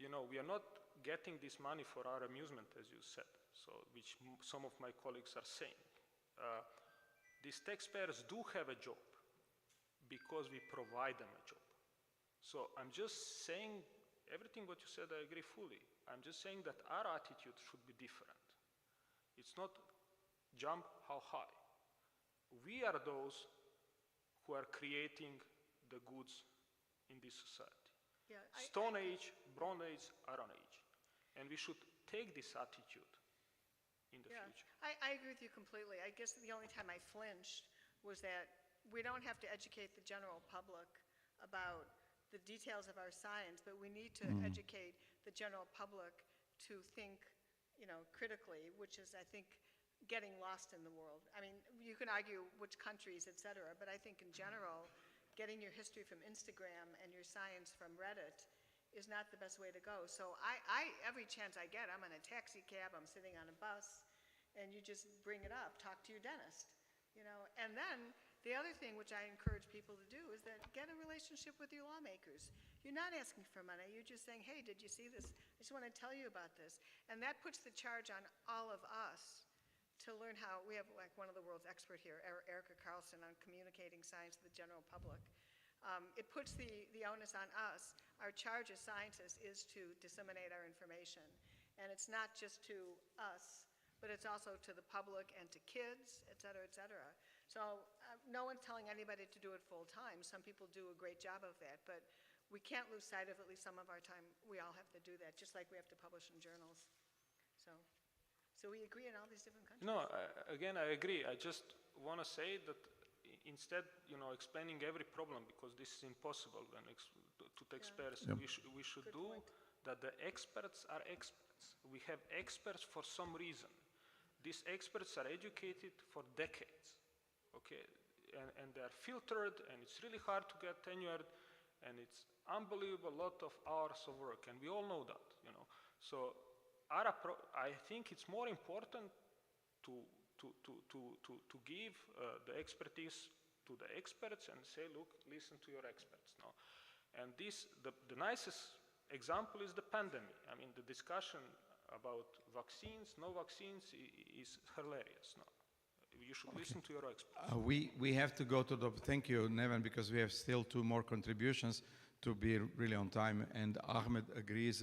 you know, we are not getting this money for our amusement, as you said, so which some of my colleagues are saying. These taxpayers do have a job because we provide them a job. So I'm just saying, everything what you said, I agree fully. I'm just saying that our attitude should be different. It's not jump how high. We are those who are creating the goods in this society. Yeah, Stone Age, Bronze Age, Iron Age. And we should take this attitude in the future. I agree with you completely. I guess the only time I flinched was that we don't have to educate the general public about the details of our science, but we need to educate the general public to think, you know, critically, which is, I think, getting lost in the world. I mean, you can argue which countries, et cetera, but I think in general, getting your history from Instagram and your science from Reddit is not the best way to go. So every chance I get, I'm in a taxi cab, I'm sitting on a bus, and you just bring it up, talk to your dentist, you know. And then the other thing which I encourage people to do is that get a relationship with your lawmakers. You're not asking for money, you're just saying, hey, did you see this? I just want to tell you about this. And that puts the charge on all of us to learn how, we have like one of the world's expert here, Erica Carlson, on communicating science to the general public. It puts the onus on us. Our charge as scientists is to disseminate our information. And it's not just to us, but it's also to the public and to kids, et cetera, et cetera. So no one's telling anybody to do it full time. Some people do a great job of that, but we can't lose sight of at least some of our time. We all have to do that, just like we have to publish in journals. So we agree in all these different countries. No, again, I agree. I just want to say that instead, you know, explaining every problem, because this is impossible when to taxpayers, we should Good do point. that the experts are experts. We have experts for some reason. These experts are educated for decades, okay? And they're filtered, and it's really hard to get tenured, and it's unbelievable lot of hours of work, and we all know that, you know. So I think it's more important to give the expertise to the experts and say, look, listen to your experts now. And the nicest example is the pandemic. I mean, the discussion about vaccines, no vaccines is hilarious now. You should listen to your experts. We have to go to the, thank you, Neven, because we have still 2 more contributions to be really on time, and Ahmed agrees.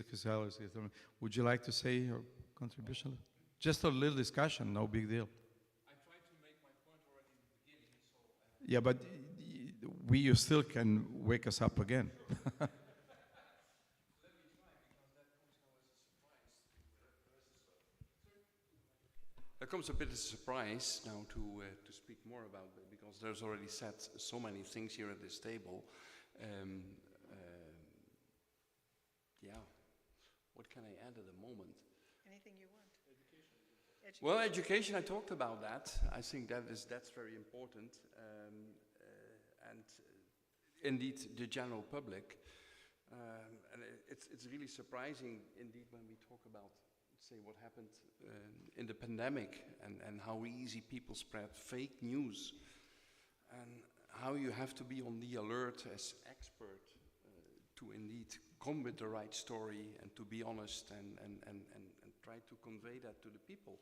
Would you like to say your contribution? Just a little discussion, no big deal. I tried to make my point already in the beginning, so... Yeah, but you still can wake us up again. Let me try, because that comes now as a surprise. That comes a bit as a surprise now to speak more about it, because there's already said so many things here at this table. Yeah, what can I add at the moment? Anything you want. Education. Well, education, I talked about that. I think that's very important. And indeed, the general public. And it's really surprising, indeed, when we talk about, say, what happened in the pandemic, and how easy people spread fake news, and how you have to be on the alert as expert to indeed come with the right story and to be honest and try to convey that to the people.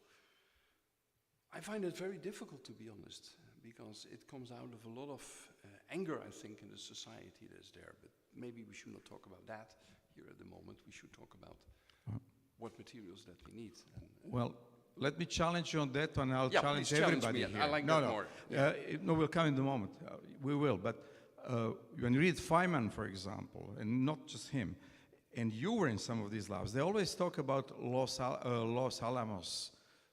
I find it very difficult, to be honest, because it comes out of a lot of anger, I think, in the society that's there. But maybe we should not talk about that here at the moment. We should talk about what materials that we need. Well, let me challenge you on that one. I'll yeah, challenge please everybody challenge me. here. I like that more. Yeah. No, we'll come in the moment. We will. But when you read Feynman, for example, and not just him, and you were in some of these labs, they always talk about Los Alamos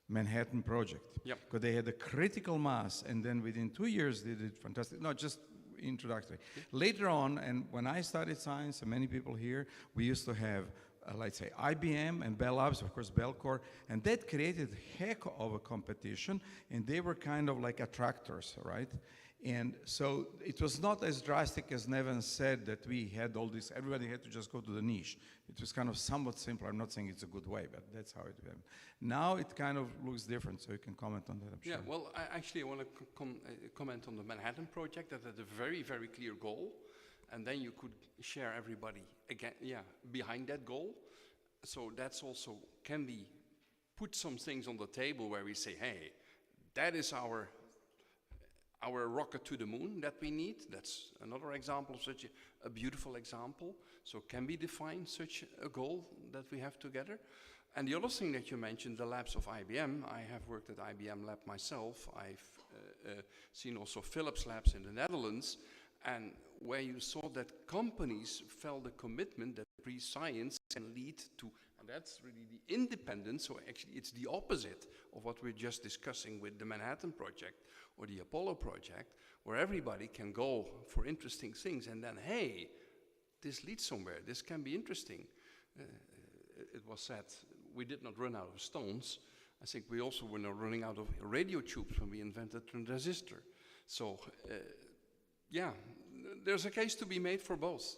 Manhattan Project. Yep. Because they had a critical mass, and then within 2 years they did fantastic. Not just introductory. Later on, and when I studied science, and many people here, we used to have let's say, IBM and Bell Labs, of course, Bellcore, and that created heck of a competition, and they were kind of like attractors, right? And so it was not as drastic as Neven said that we had all this, everybody had to just go to the niche. It was kind of somewhat simpler. I'm not saying it's a good way, but that's how it went. Now it kind of looks different, so you can comment on that, I'm sure. Yeah, well, I want to comment on the Manhattan Project that had a very, very clear goal, and then you could share everybody again, behind that goal. So that's also, can we put some things on the table where we say, hey, that is our rocket to the moon that we need. That's another example of such a beautiful example. So can we define such a goal that we have together? And the other thing that you mentioned, the labs of IBM, I have worked at IBM lab myself. I've seen also Philips labs in the Netherlands, and where you saw that companies felt a commitment that free science can lead to, and that's really the independence, so actually it's the opposite of what we're just discussing with the Manhattan Project or the Apollo Project, where everybody can go for interesting things and then, hey, this leads somewhere, this can be interesting. It was said, we did not run out of stones. I think we also were not running out of radio tubes when we invented the transistor. So, yeah, there's a case to be made for both.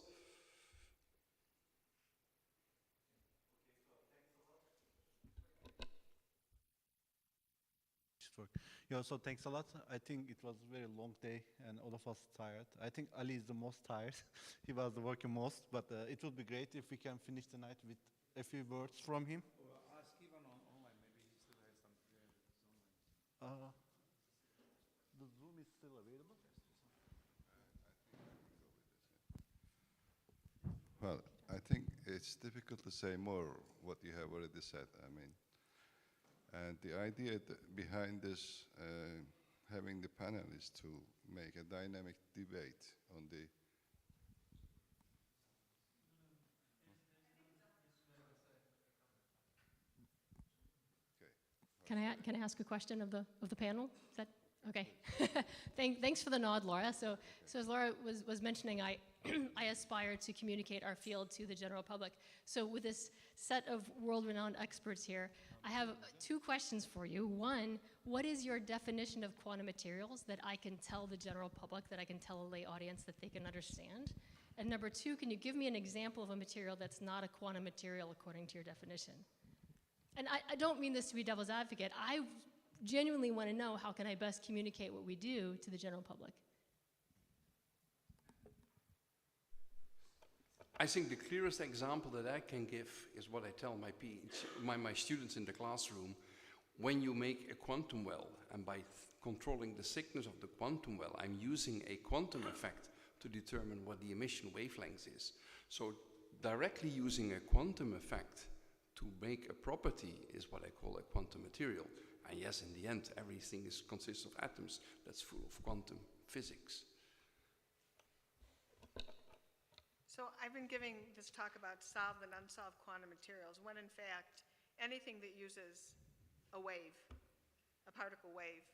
Yeah, so thanks a lot. I think it was a very long day and all of us tired. I think Ali is the most tired. He was working most, but it would be great if we can finish the night with a few words from him. Well, ask Ivan online, maybe he still has some online. The Zoom is still available? Well, I think it's difficult to say more what you have already said. I mean, and the idea behind this, having the panel, is to make a dynamic debate on the. Can I ask a question of the panel? Is that okay? Thanks for the nod, Laura. So as Laura was mentioning, I aspire to communicate our field to the general public. So with this set of world-renowned experts here, I have two questions for you. One, what is your definition of quantum materials that I can tell the general public, that I can tell a lay audience that they can understand? And number two, can you give me an example of a material that's not a quantum material according to your definition? And I don't mean this to be devil's advocate. I genuinely want to know how can I best communicate what we do to the general public. I think the clearest example that I can give is what I tell my students in the classroom. When you make a quantum well, and by controlling the thickness of the quantum well, I'm using a quantum effect to determine what the emission wavelength is. So directly using a quantum effect to make a property is what I call a quantum material. And yes, in the end, everything consists of atoms. That's full of quantum physics. So I've been giving this talk about solved and unsolved quantum materials, when in fact, anything that uses a wave, a particle wave,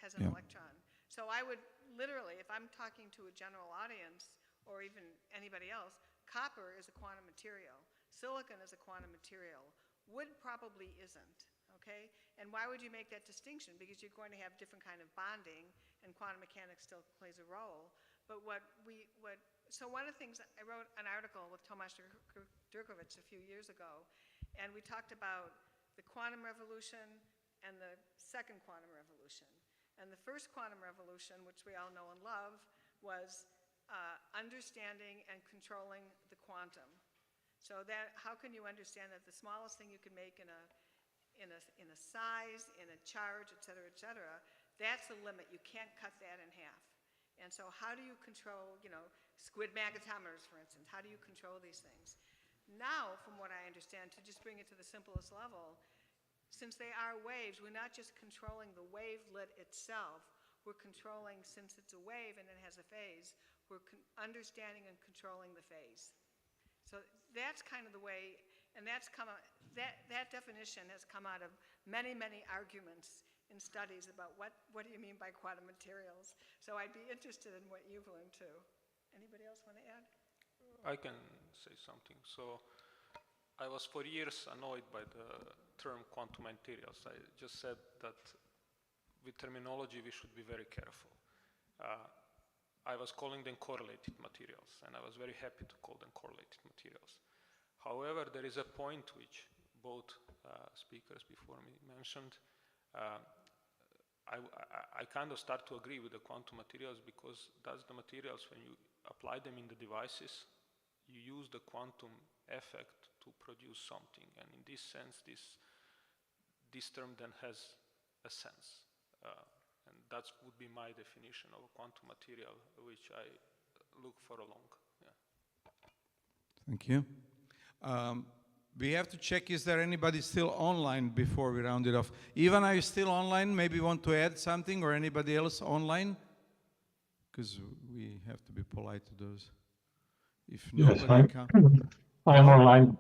has an electron. So I would literally, if I'm talking to a general audience, or even anybody else, copper is a quantum material, silicon is a quantum material, wood probably isn't, okay? And why would you make that distinction? Because you're going to have different kind of bonding, and quantum mechanics still plays a role. But so one of the things, I wrote an article with Tomasz Durkowicz a few years ago, and we talked about the quantum revolution and the second quantum revolution. And the first quantum revolution, which we all know and love, was understanding and controlling the quantum. So that, how can you understand that the smallest thing you can make in a size, in a charge, et cetera, that's the limit. You can't cut that in half. And so how do you control, squid magnetometers, for instance, how do you control these things? Now, from what I understand, to just bring it to the simplest level, since they are waves, we're not just controlling the wavelet itself, we're controlling, since it's a wave and it has a phase, we're understanding and controlling the phase. So that's kind of the way, and that definition has come out of many, many arguments in studies about what do you mean by quantum materials. So I'd be interested in what you've learned too. Anybody else want to add? I can say something. So I was for years annoyed by the term quantum materials. I just said that with terminology we should be very careful. I was calling them correlated materials, and I was very happy to call them correlated materials. However, there is a point which both speakers before me mentioned. I kind of start to agree with the quantum materials, because that's the materials, when you apply them in the devices, you use the quantum effect to produce something. And in this sense, this term then has a sense. And that would be my definition of a quantum material, which I look for along. Yeah. Thank you. We have to check, is there anybody still online before we round it off? Ivan, are you still online? Maybe you want to add something, or anybody else online? Because we have to be polite to those. If Yes, nobody I'm online.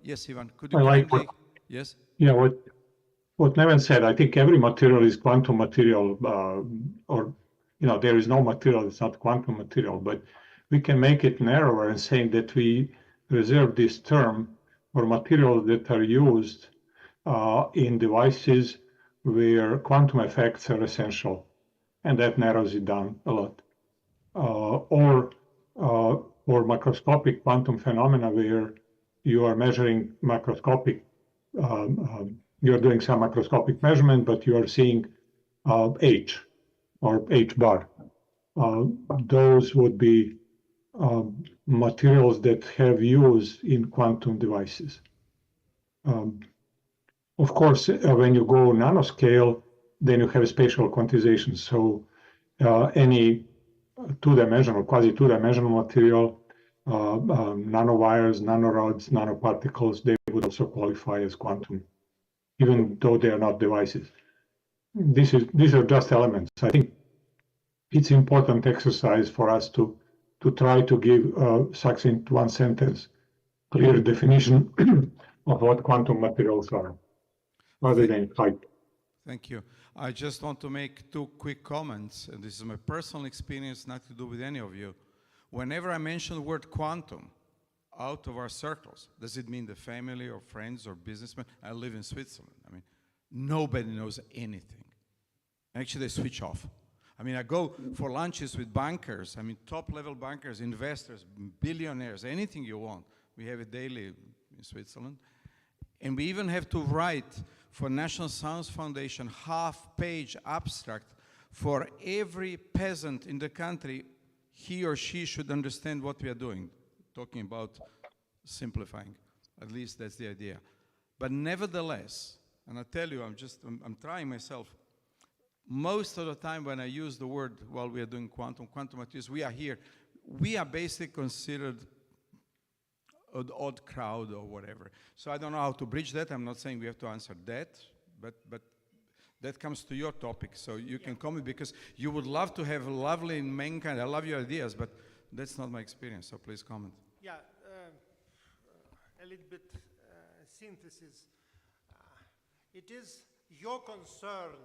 Yes, Ivan, could you like kindly, yes? Yeah, what Neven said, I think every material is quantum material, or, there is no material that's not quantum material, but we can make it narrower and saying that we reserve this term for materials that are used in devices where quantum effects are essential, and that narrows it down a lot. Or macroscopic quantum phenomena where you are measuring macroscopic, you're doing some macroscopic measurement, but you are seeing H or H bar. Those would be materials that have use in quantum devices. Of course, when you go nanoscale, then you have spatial quantization. So any two-dimensional, quasi-two-dimensional material, nanowires, nanorods, nanoparticles, they would also qualify as quantum, even though they are not devices. These are just elements. I think it's important exercise for us to try to give succinct one sentence, clear definition of what quantum materials are, rather than hype. Thank you. I just want to make two quick comments, and this is my personal experience, not to do with any of you. Whenever I mention the word quantum out of our circles, does it mean the family or friends or businessmen? I live in Switzerland. I mean, nobody knows anything. Actually, they switch off. I mean, I go for lunches with bankers, I mean, top-level bankers, investors, billionaires, anything you want. We have it daily in Switzerland. And we even have to write for National Science Foundation half-page abstract for every peasant in the country. He or she should understand what we are doing, talking about simplifying. At least that's the idea. But nevertheless, and I tell you, I'm trying myself, most of the time when I use the word while we are doing quantum materials, we are here, we are basically considered an odd crowd or whatever. So I don't know how to bridge that. I'm not saying we have to answer that, but that comes to your topic. So you can comment, because you would love to have a lovely mankind. I love your ideas, but that's not my experience. So please comment. Yeah, a little bit synthesis. It is your concern,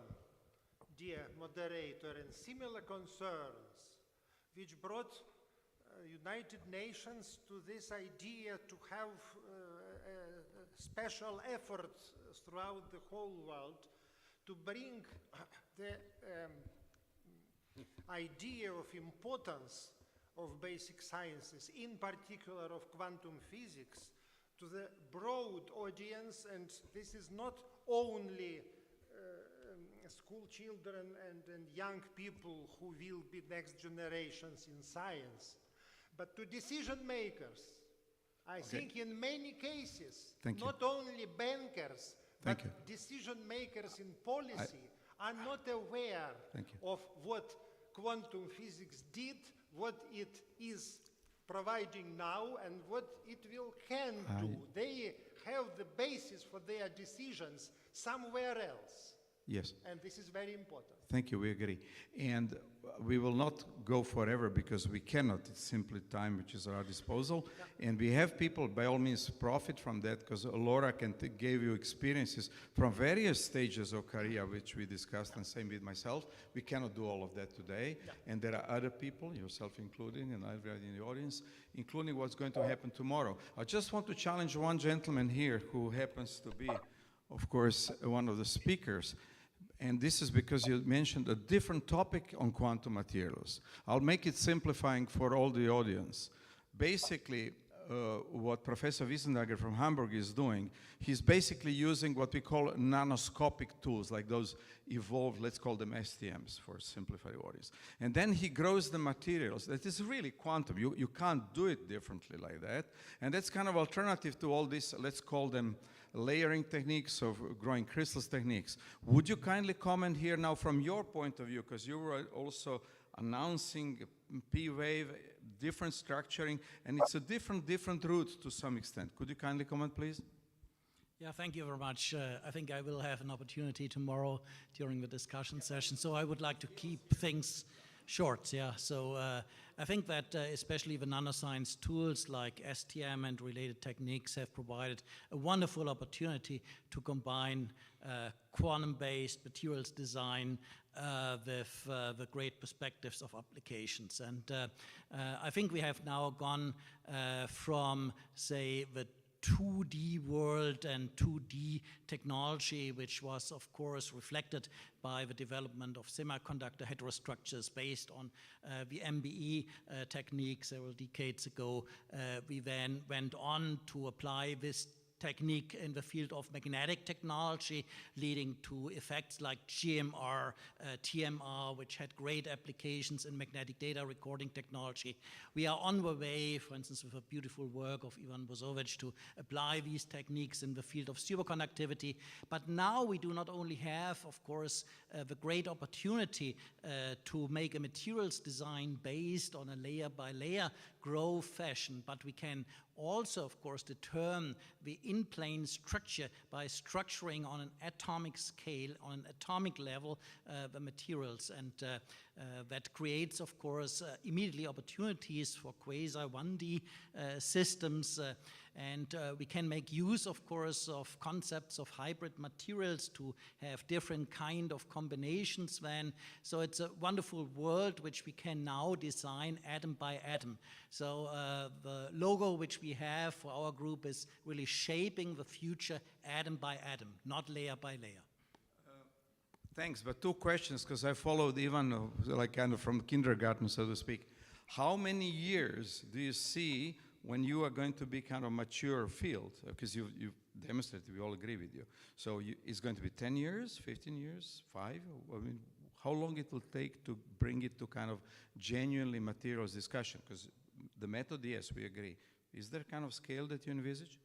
dear moderator, and similar concerns which brought United Nations to this idea to have special efforts throughout the whole world to bring the idea of importance of basic sciences, in particular of quantum physics, to the broad audience. And this is not only school children and young people who will be next generations in science, but to decision makers. I think in many cases, not only bankers, but decision makers in policy are not aware of what quantum physics did, what it is providing now, and what it can do. They have the basis for their decisions somewhere else. Yes. And this is very important. Thank you, we agree. And we will not go forever because we cannot. It's simply time which is at our disposal. Yeah. And we have people, by all means, profit from that because Laura can give you experiences from various stages of career which we discussed, and same with myself. We cannot do all of that today. Yeah. And there are other people, yourself including, and everybody in the audience, including what's going to happen tomorrow. I just want to challenge one gentleman here who happens to be, of course, one of the speakers. And this is because you mentioned a different topic on quantum materials. I'll make it simplifying for all the audience. Basically, what Professor Wiesendager from Hamburg is doing, he's basically using what we call nanoscopic tools, like those evolved, let's call them STMs for simplified audience. And then he grows the materials. That is really quantum. You can't do it differently like that. And that's kind of alternative to all this, let's call them layering techniques of growing crystals techniques. Would you kindly comment here now from your point of view, because you were also announcing P-wave, different structuring, and it's a different route to some extent. Could you kindly comment, please? Yeah, thank you very much. I think I will have an opportunity tomorrow during the discussion session, so I would like to keep things short, yeah. So I think that especially the nanoscience tools like STM and related techniques have provided a wonderful opportunity to combine quantum-based materials design with the great perspectives of applications. And I think we have now gone from, say, the 2D world and 2D technology, which was, of course, reflected by the development of semiconductor heterostructures based on the MBE technique several decades ago. We then went on to apply this technique in the field of magnetic technology, leading to effects like GMR, TMR, which had great applications in magnetic data recording technology. We are on the way, for instance, with a beautiful work of Ivan Bozovic, to apply these techniques in the field of superconductivity. But now we do not only have, of course, the great opportunity to make a materials design based on a layer-by-layer growth fashion, but we can also, of course, determine the in-plane structure by structuring on an atomic scale, on an atomic level, the materials. And that creates, of course, immediately opportunities for quasi-1D systems. And we can make use, of course, of concepts of hybrid materials to have different kind of combinations then. So it's a wonderful world which we can now design atom by atom. So the logo which we have for our group is really shaping the future atom by atom, not layer by layer. Thanks, but two questions, because I followed Ivan like kind of from kindergarten, so to speak. How many years do you see when you are going to be kind of mature field? Because you've demonstrated, we all agree with you. So it's going to be 10 years, 15 years, 5? I mean, how long it will take to bring it to kind of genuinely materials discussion? Because the method, yes, we agree. Is there kind of scale that you envisage?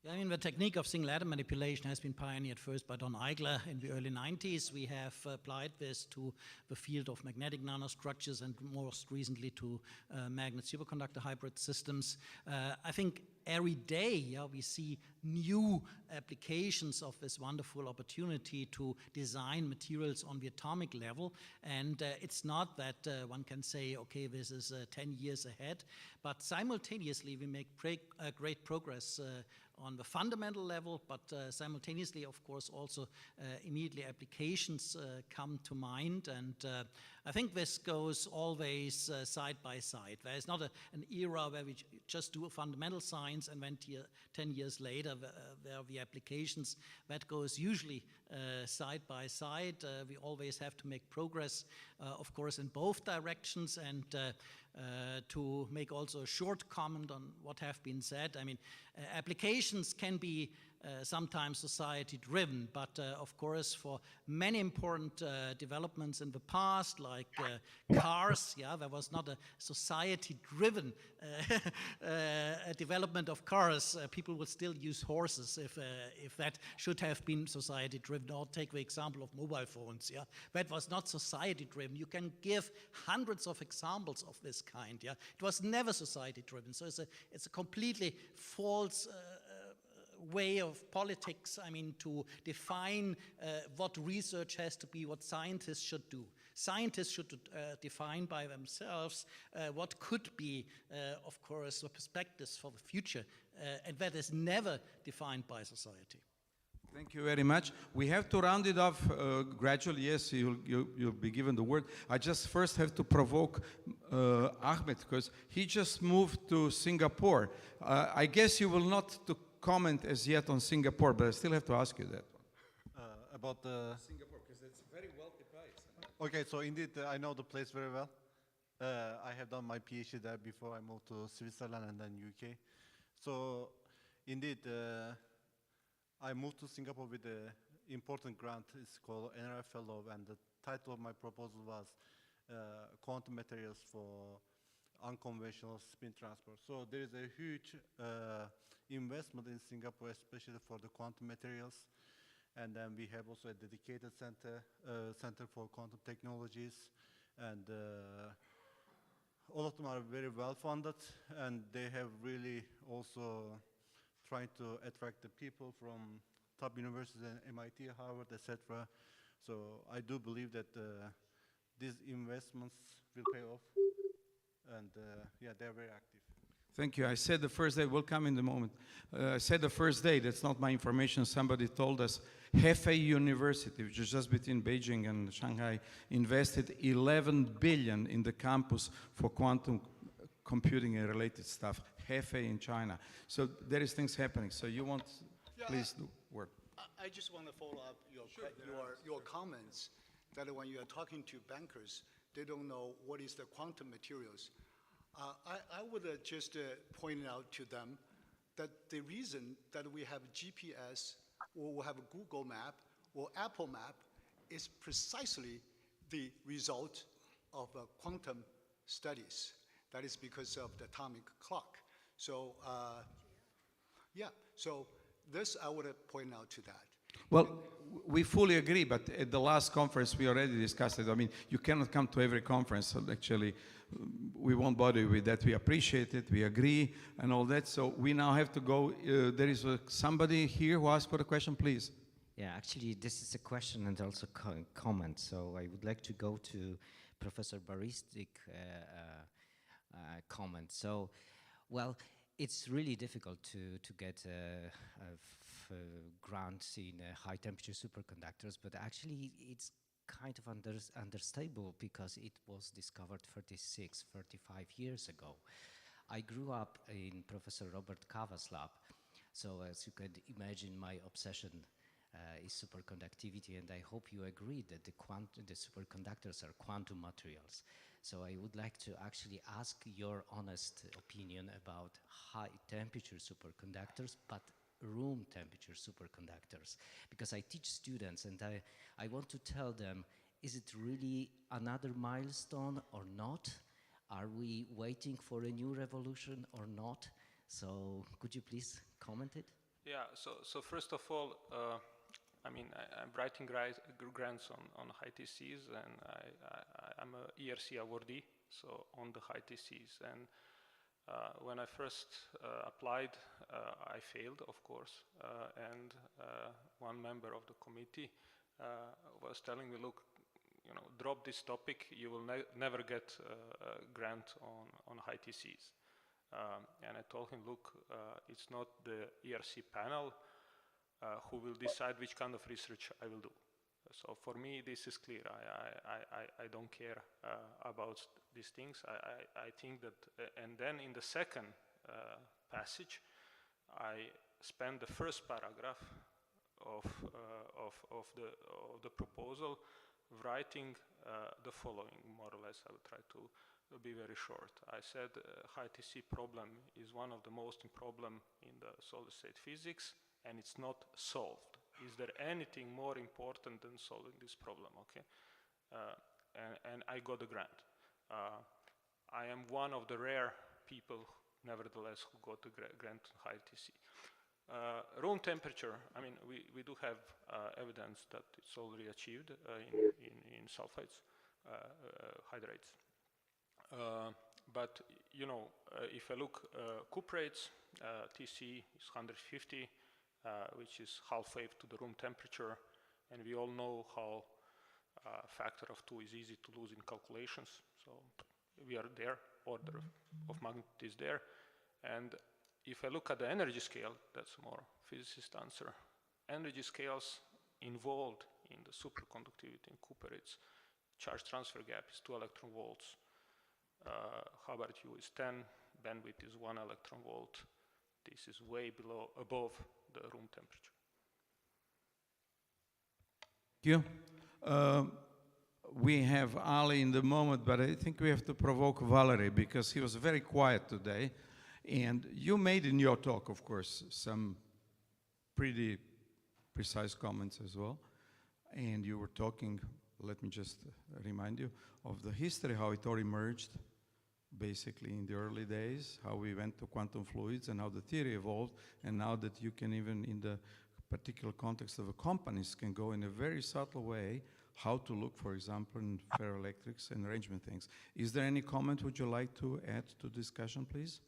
Yeah, I mean, the technique of single atom manipulation has been pioneered first by Don Eigler in the early 90s. We have applied this to the field of magnetic nanostructures and most recently to magnet superconductor hybrid systems. I think every day we see new applications of this wonderful opportunity to design materials on the atomic level. And it's not that one can say, okay, this is 10 years ahead, but simultaneously we make great progress on the fundamental level, but simultaneously, of course, also immediately applications come to mind. And I think this goes always side by side. There is not an era where we just do a fundamental science and then 10 years later there are the applications. That goes usually side by side. We always have to make progress, of course, in both directions. And to make also a short comment on what have been said, I mean, applications can be sometimes society-driven, but of course for many important developments in the past, like cars, there was not a society-driven development of cars. People would still use horses if that should have been society-driven. Or take the example of mobile phones, that was not society-driven. You can give hundreds of examples of this kind, It was never society-driven, so it's a completely false way of politics, I mean, to define what research has to be, what scientists should do. Scientists should define by themselves what could be, of course, the perspectives for the future, and that is never defined by society. Thank you very much. We have to round it off gradually. Yes, you'll be given the word. I just first have to provoke Ahmed, because he just moved to Singapore. I guess you will not to comment as yet on Singapore, but I still have to ask you that one. About the Singapore, because it's a very wealthy place. Okay, so indeed, I know the place very well. I have done my PhD there before I moved to Switzerland and then UK. So indeed, I moved to Singapore with an important grant. It's called NRI Fellow, and the title of my proposal was Quantum Materials for Unconventional Spin Transport. So there is a huge investment in Singapore, especially for the quantum materials. And then we have also a dedicated center for quantum technologies. And all of them are very well funded, and they have really also trying to attract the people from top universities, MIT, Harvard, etc. So I do believe that these investments will pay off, and yeah, they're very active. Thank you. I said the first day, we'll come in a moment. I said the first day, that's not my information, somebody told us Hefei University, which is just between Beijing and Shanghai, invested 11 billion in the campus for quantum computing and related stuff. Hefei in China. So there is things happening. So you want, please do word. I just want to follow up your comments that when you are talking to bankers, they don't know what is the quantum materials. I would just point out to them that the reason that we have GPS or we have a Google map or Apple map is precisely the result of quantum studies. That is because of the atomic clock. So, yeah, so this I would point out to that. Well, we fully agree, but at the last conference we already discussed it. I mean, you cannot come to every conference, so actually we won't bother you with that. We appreciate it, we agree, and all that. So we now have to go. There is somebody here who asked for a question, please. Yeah, actually, this is a question and also comment. So I would like to go to Professor Baristic comment. So, well, it's really difficult to get grants in high temperature superconductors, but actually it's kind of understable because it was discovered 35 years ago. I grew up in Professor Robert Cava's lab, so as you can imagine, my obsession is superconductivity, and I hope you agree that the superconductors are quantum materials. So I would like to actually ask your honest opinion about high temperature superconductors, but room temperature superconductors, because I teach students and I want to tell them, is it really another milestone or not? Are we waiting for a new revolution or not? So could you please comment it? Yeah, so first of all, I mean, I'm writing grants on high TCs, and I'm a ERC awardee, so on the high TCs. And when I first applied, I failed, of course, and one member of the committee was telling me, look, you know, drop this topic, you will never get a grant on high TCs. And I told him, look, it's not the ERC panel who will decide which kind of research I will do. So for me, this is clear. I don't care about these things. I think that, and then in the second passage, I spent the first paragraph of the proposal writing the following, more or less. I will try to be very short. I said high TC problem is one of the most problem in the solid state physics, and it's not solved. Is there anything more important than solving this problem? Okay, and I got a grant. I am one of the rare people, nevertheless, who got a grant on high TC. Room temperature, I mean, we do have evidence that it's already achieved in sulfides, hydrates. But, you know, if I look cuprates, TC is 150, which is half-wave to the room temperature. And we all know how a factor of 2 is easy to lose in calculations. So we are there, order of magnitude is there. And if I look at the energy scale, that's a more physicist answer. Energy scales involved in the superconductivity in Cooper, it's charge transfer gap is 2 electron volts. Hubbard U is 10, bandwidth is 1 electron volt. This is way above the room temperature. Thank you. We have Ali in the moment, but I think we have to provoke Valerie because he was very quiet today. And you made in your talk, of course, some pretty precise comments as well. And you were talking, let me just remind you, of the history, how it all emerged, basically in the early days, how we went to quantum fluids and how the theory evolved, and now that you can even, in the particular context of a companies, can go in a very subtle way how to look, for example, in ferroelectrics and arrangement things. Is there any comment would you like to add to discussion, please?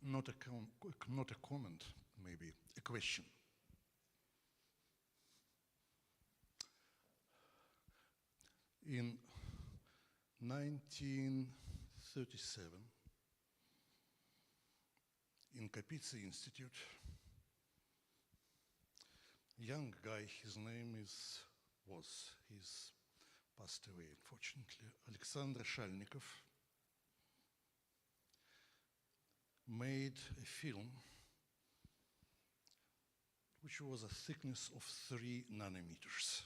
Not a comment, maybe a question. In 1937, in Kapitsa Institute, young guy, his name he's passed away, unfortunately, Alexander Shalnikov, made a film which was a thickness of 3 nanometers.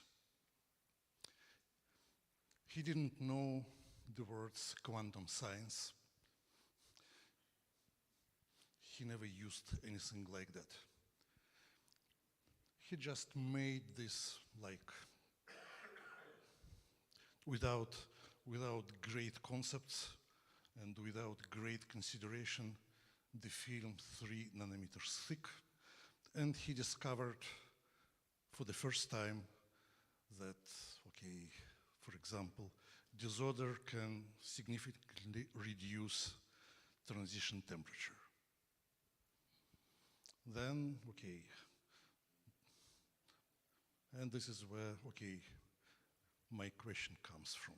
He didn't know the words quantum science. He never used anything like that. He just made this like without great concepts and without great consideration, the film 3 nanometers thick, and he discovered for the first time that, okay, for example, disorder can significantly reduce transition temperature. Then, okay, and this is where, okay, my question comes from.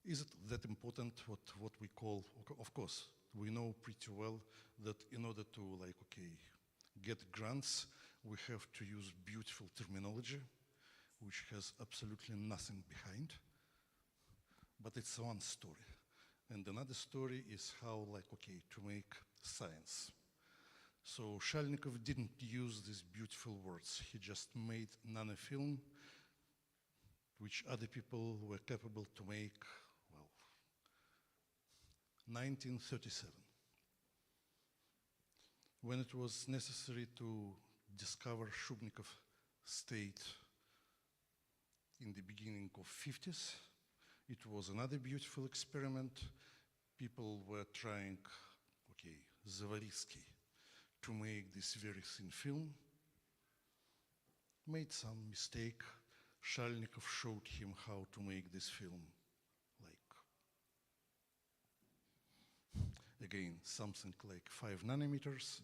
Is it that important what we call, of course, we know pretty well that in order to like, okay, get grants, we have to use beautiful terminology, which has absolutely nothing behind, but it's one story. And another story is how like, okay, to make science. So Shalnikov didn't use these beautiful words. He just made nanofilm, which other people were capable to make, well, 1937. When it was necessary to discover Shubnikov state in the beginning of 50s, it was another beautiful experiment. People were trying, okay, Zavaritsky, to make this very thin film, made some mistake. Shalnikov showed him how to make this film like, again, something like 5 nanometers.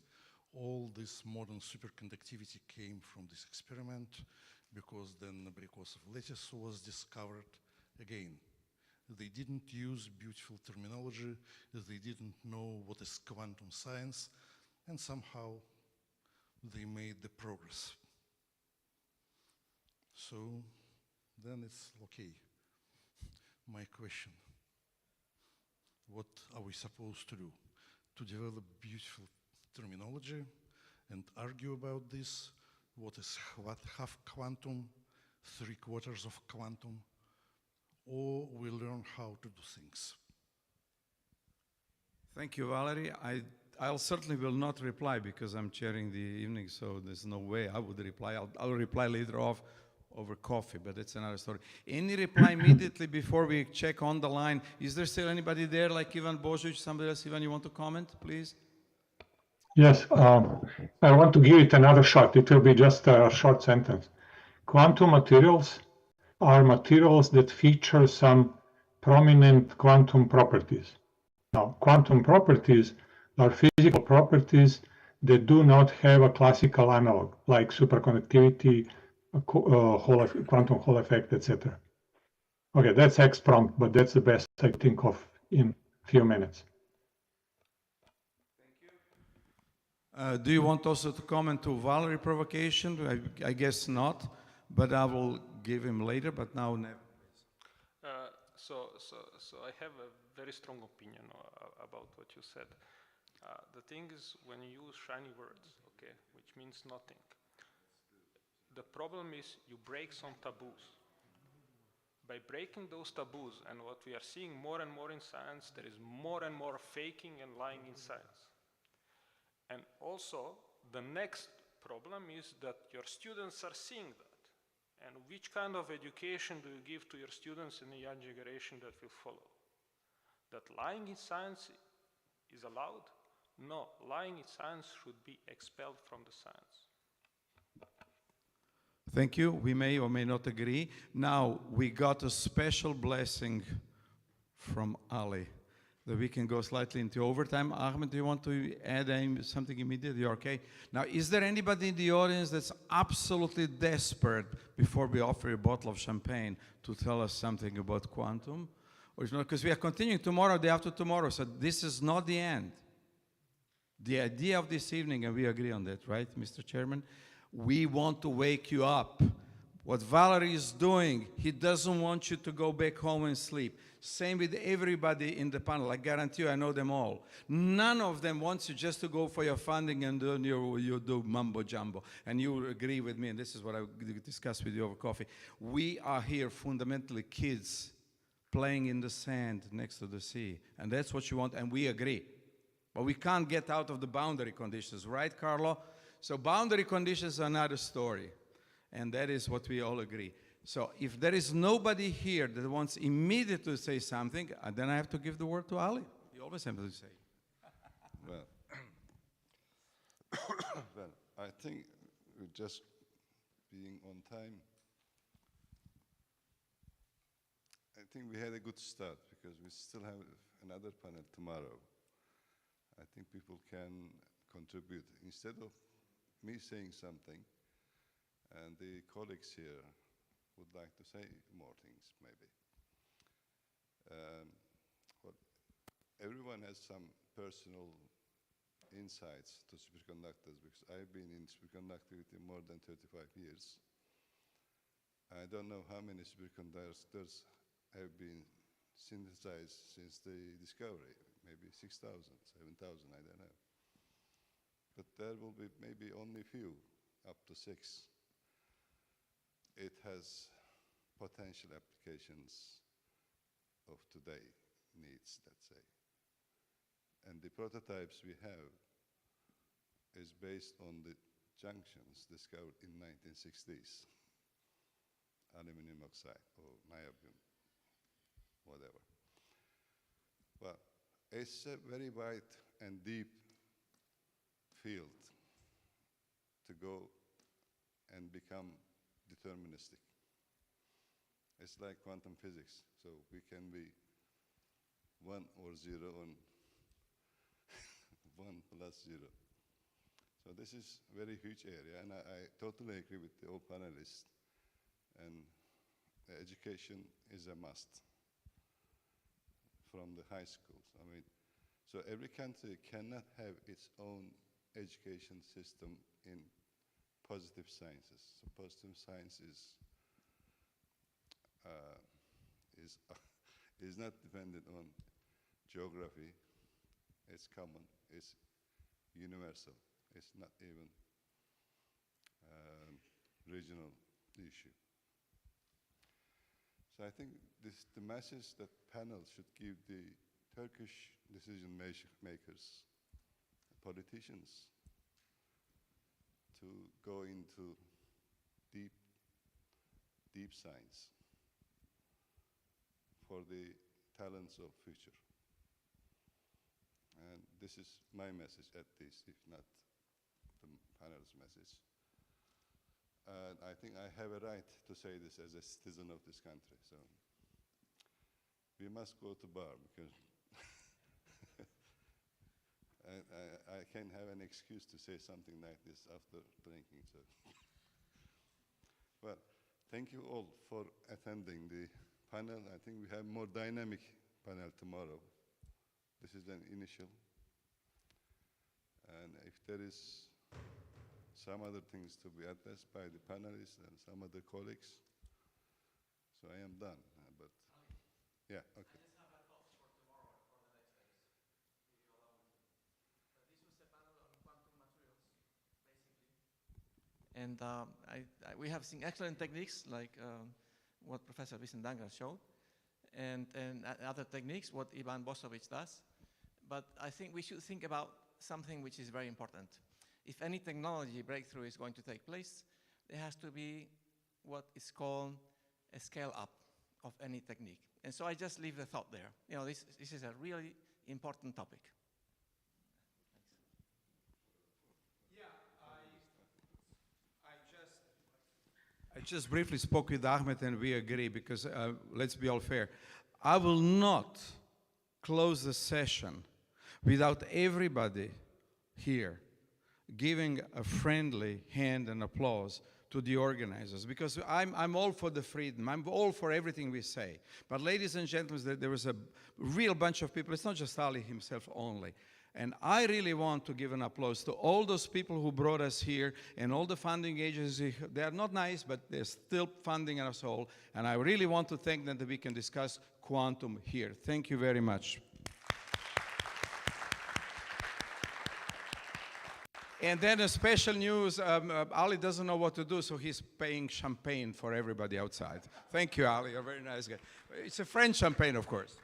All this modern superconductivity came from this experiment because then Abrikosov lattice was discovered. Again, they didn't use beautiful terminology, they didn't know what is quantum science, and somehow they made the progress. So then it's okay. My question, what are we supposed to do? To develop beautiful terminology and argue about this? What is half quantum, 3/4 of quantum? Or we learn how to do things? Thank you, Valerie. I'll certainly will not reply because I'm chairing the evening, so there's no way I would reply. I'll reply later off over coffee, but it's another story. Any reply immediately before we check on the line? Is there still anybody there, like Ivan Božić, somebody else? Ivan, you want to comment, please? Yes, I want to give it another shot. It will be just a short sentence. Quantum materials are materials that feature some prominent quantum properties. Now, quantum properties are physical properties that do not have a classical analog, like superconductivity, quantum Hall effect, etc. Okay, that's exprompt, but that's the best I think of in a few minutes. Do you want also to comment to Valerie provocation? I guess not, but I will give him later, but now never. So I have a very strong opinion about what you said. The thing is, when you use shiny words, okay, which means nothing, the problem is you break some taboos. By breaking those taboos, and what we are seeing more and more in science, there is more and more faking and lying in science. And also, the next problem is that your students are seeing that. And which kind of education do you give to your students in the young generation that will follow? That lying in science is allowed? No, lying in science should be expelled from the science. Thank you. We may or may not agree. Now, we got a special blessing from Ali that we can go slightly into overtime. Ahmed, do you want to add something immediately? You're okay. Now, is there anybody in the audience that's absolutely desperate before we offer a bottle of champagne to tell us something about quantum? Or is not? Because we are continuing tomorrow, day after tomorrow, so this is not the end. The idea of this evening, and we agree on that, right, Mr. Chairman? We want to wake you up. What Valerie is doing, he doesn't want you to go back home and sleep. Same with everybody in the panel. I guarantee you, I know them all. None of them wants you just to go for your funding and then you do mumbo jumbo. And you agree with me, and this is what I discussed with you over coffee. We are here fundamentally kids playing in the sand next to the sea. And that's what you want, and we agree. But we can't get out of the boundary conditions, right, Carlo? So boundary conditions are another story. And that is what we all agree. So if there is nobody here that wants immediately to say something, then I have to give the word to Ali. You always have to say. Well, well, I think we're just being on time. I think we had a good start because we still have another panel tomorrow. I think people can contribute. Instead of me saying something, and the colleagues here would like to say more things, maybe. Well, everyone has some personal insights to superconductors because I've been in superconductivity more than 35 years. I don't know how many superconductors have been synthesized since the discovery, maybe 6,000, 7,000, I don't know. But there will be maybe only few, up to 6. It has potential applications of today needs, let's say. And the prototypes we have is based on the junctions discovered in 1960s, aluminum oxide or niobium, whatever. Well, it's a very wide and deep field to go and become deterministic. It's like quantum physics, so we can be 1 or 0 and 1 plus 0. So this is a very huge area, and I totally agree with the all panelists. And education is a must from the high schools. I mean, so every country cannot have its own education system in positive sciences. So positive science is not dependent on geography. It's common. It's universal. It's not even regional issue. So I think the message that panel should give the Turkish decision makers, politicians, to go into deep science for the talents of future. And this is my message, at least, if not the panel's message. And I think I have a right to say this as a citizen of this country. So we must go to bar because I can't have an excuse to say something like this after drinking. So, well, thank you all for attending the panel. I think we have more dynamic panel tomorrow. This is an initial. And if there is some other things to be addressed by the panelists and some other colleagues, so I am done. But yeah, okay. I just have a thought for tomorrow, for the next days, if you allow me to. This was a panel on quantum materials, basically. And we have seen excellent techniques like what Professor Wiesendanger showed, and other techniques, what Ivan Bosovic does. But I think we should think about something which is very important. If any technology breakthrough is going to take place, there has to be what is called a scale up of any technique. And so I just leave the thought there. You know, this is a really important topic. Yeah, I just briefly spoke with Ahmed and we agree because let's be all fair. I will not close the session without everybody here giving a friendly hand and applause to the organizers, because I'm all for the freedom, I'm all for everything we say. But ladies and gentlemen, there was a real bunch of people, it's not just Ali himself only. And I really want to give an applause to all those people who brought us here and all the funding agencies. They are not nice, but they're still funding us all. And I really want to thank them that we can discuss quantum here. Thank you very much. And then a special news, Ali doesn't know what to do, so he's paying champagne for everybody outside. Thank you, Ali, you're a very nice guy. It's a French champagne, of course.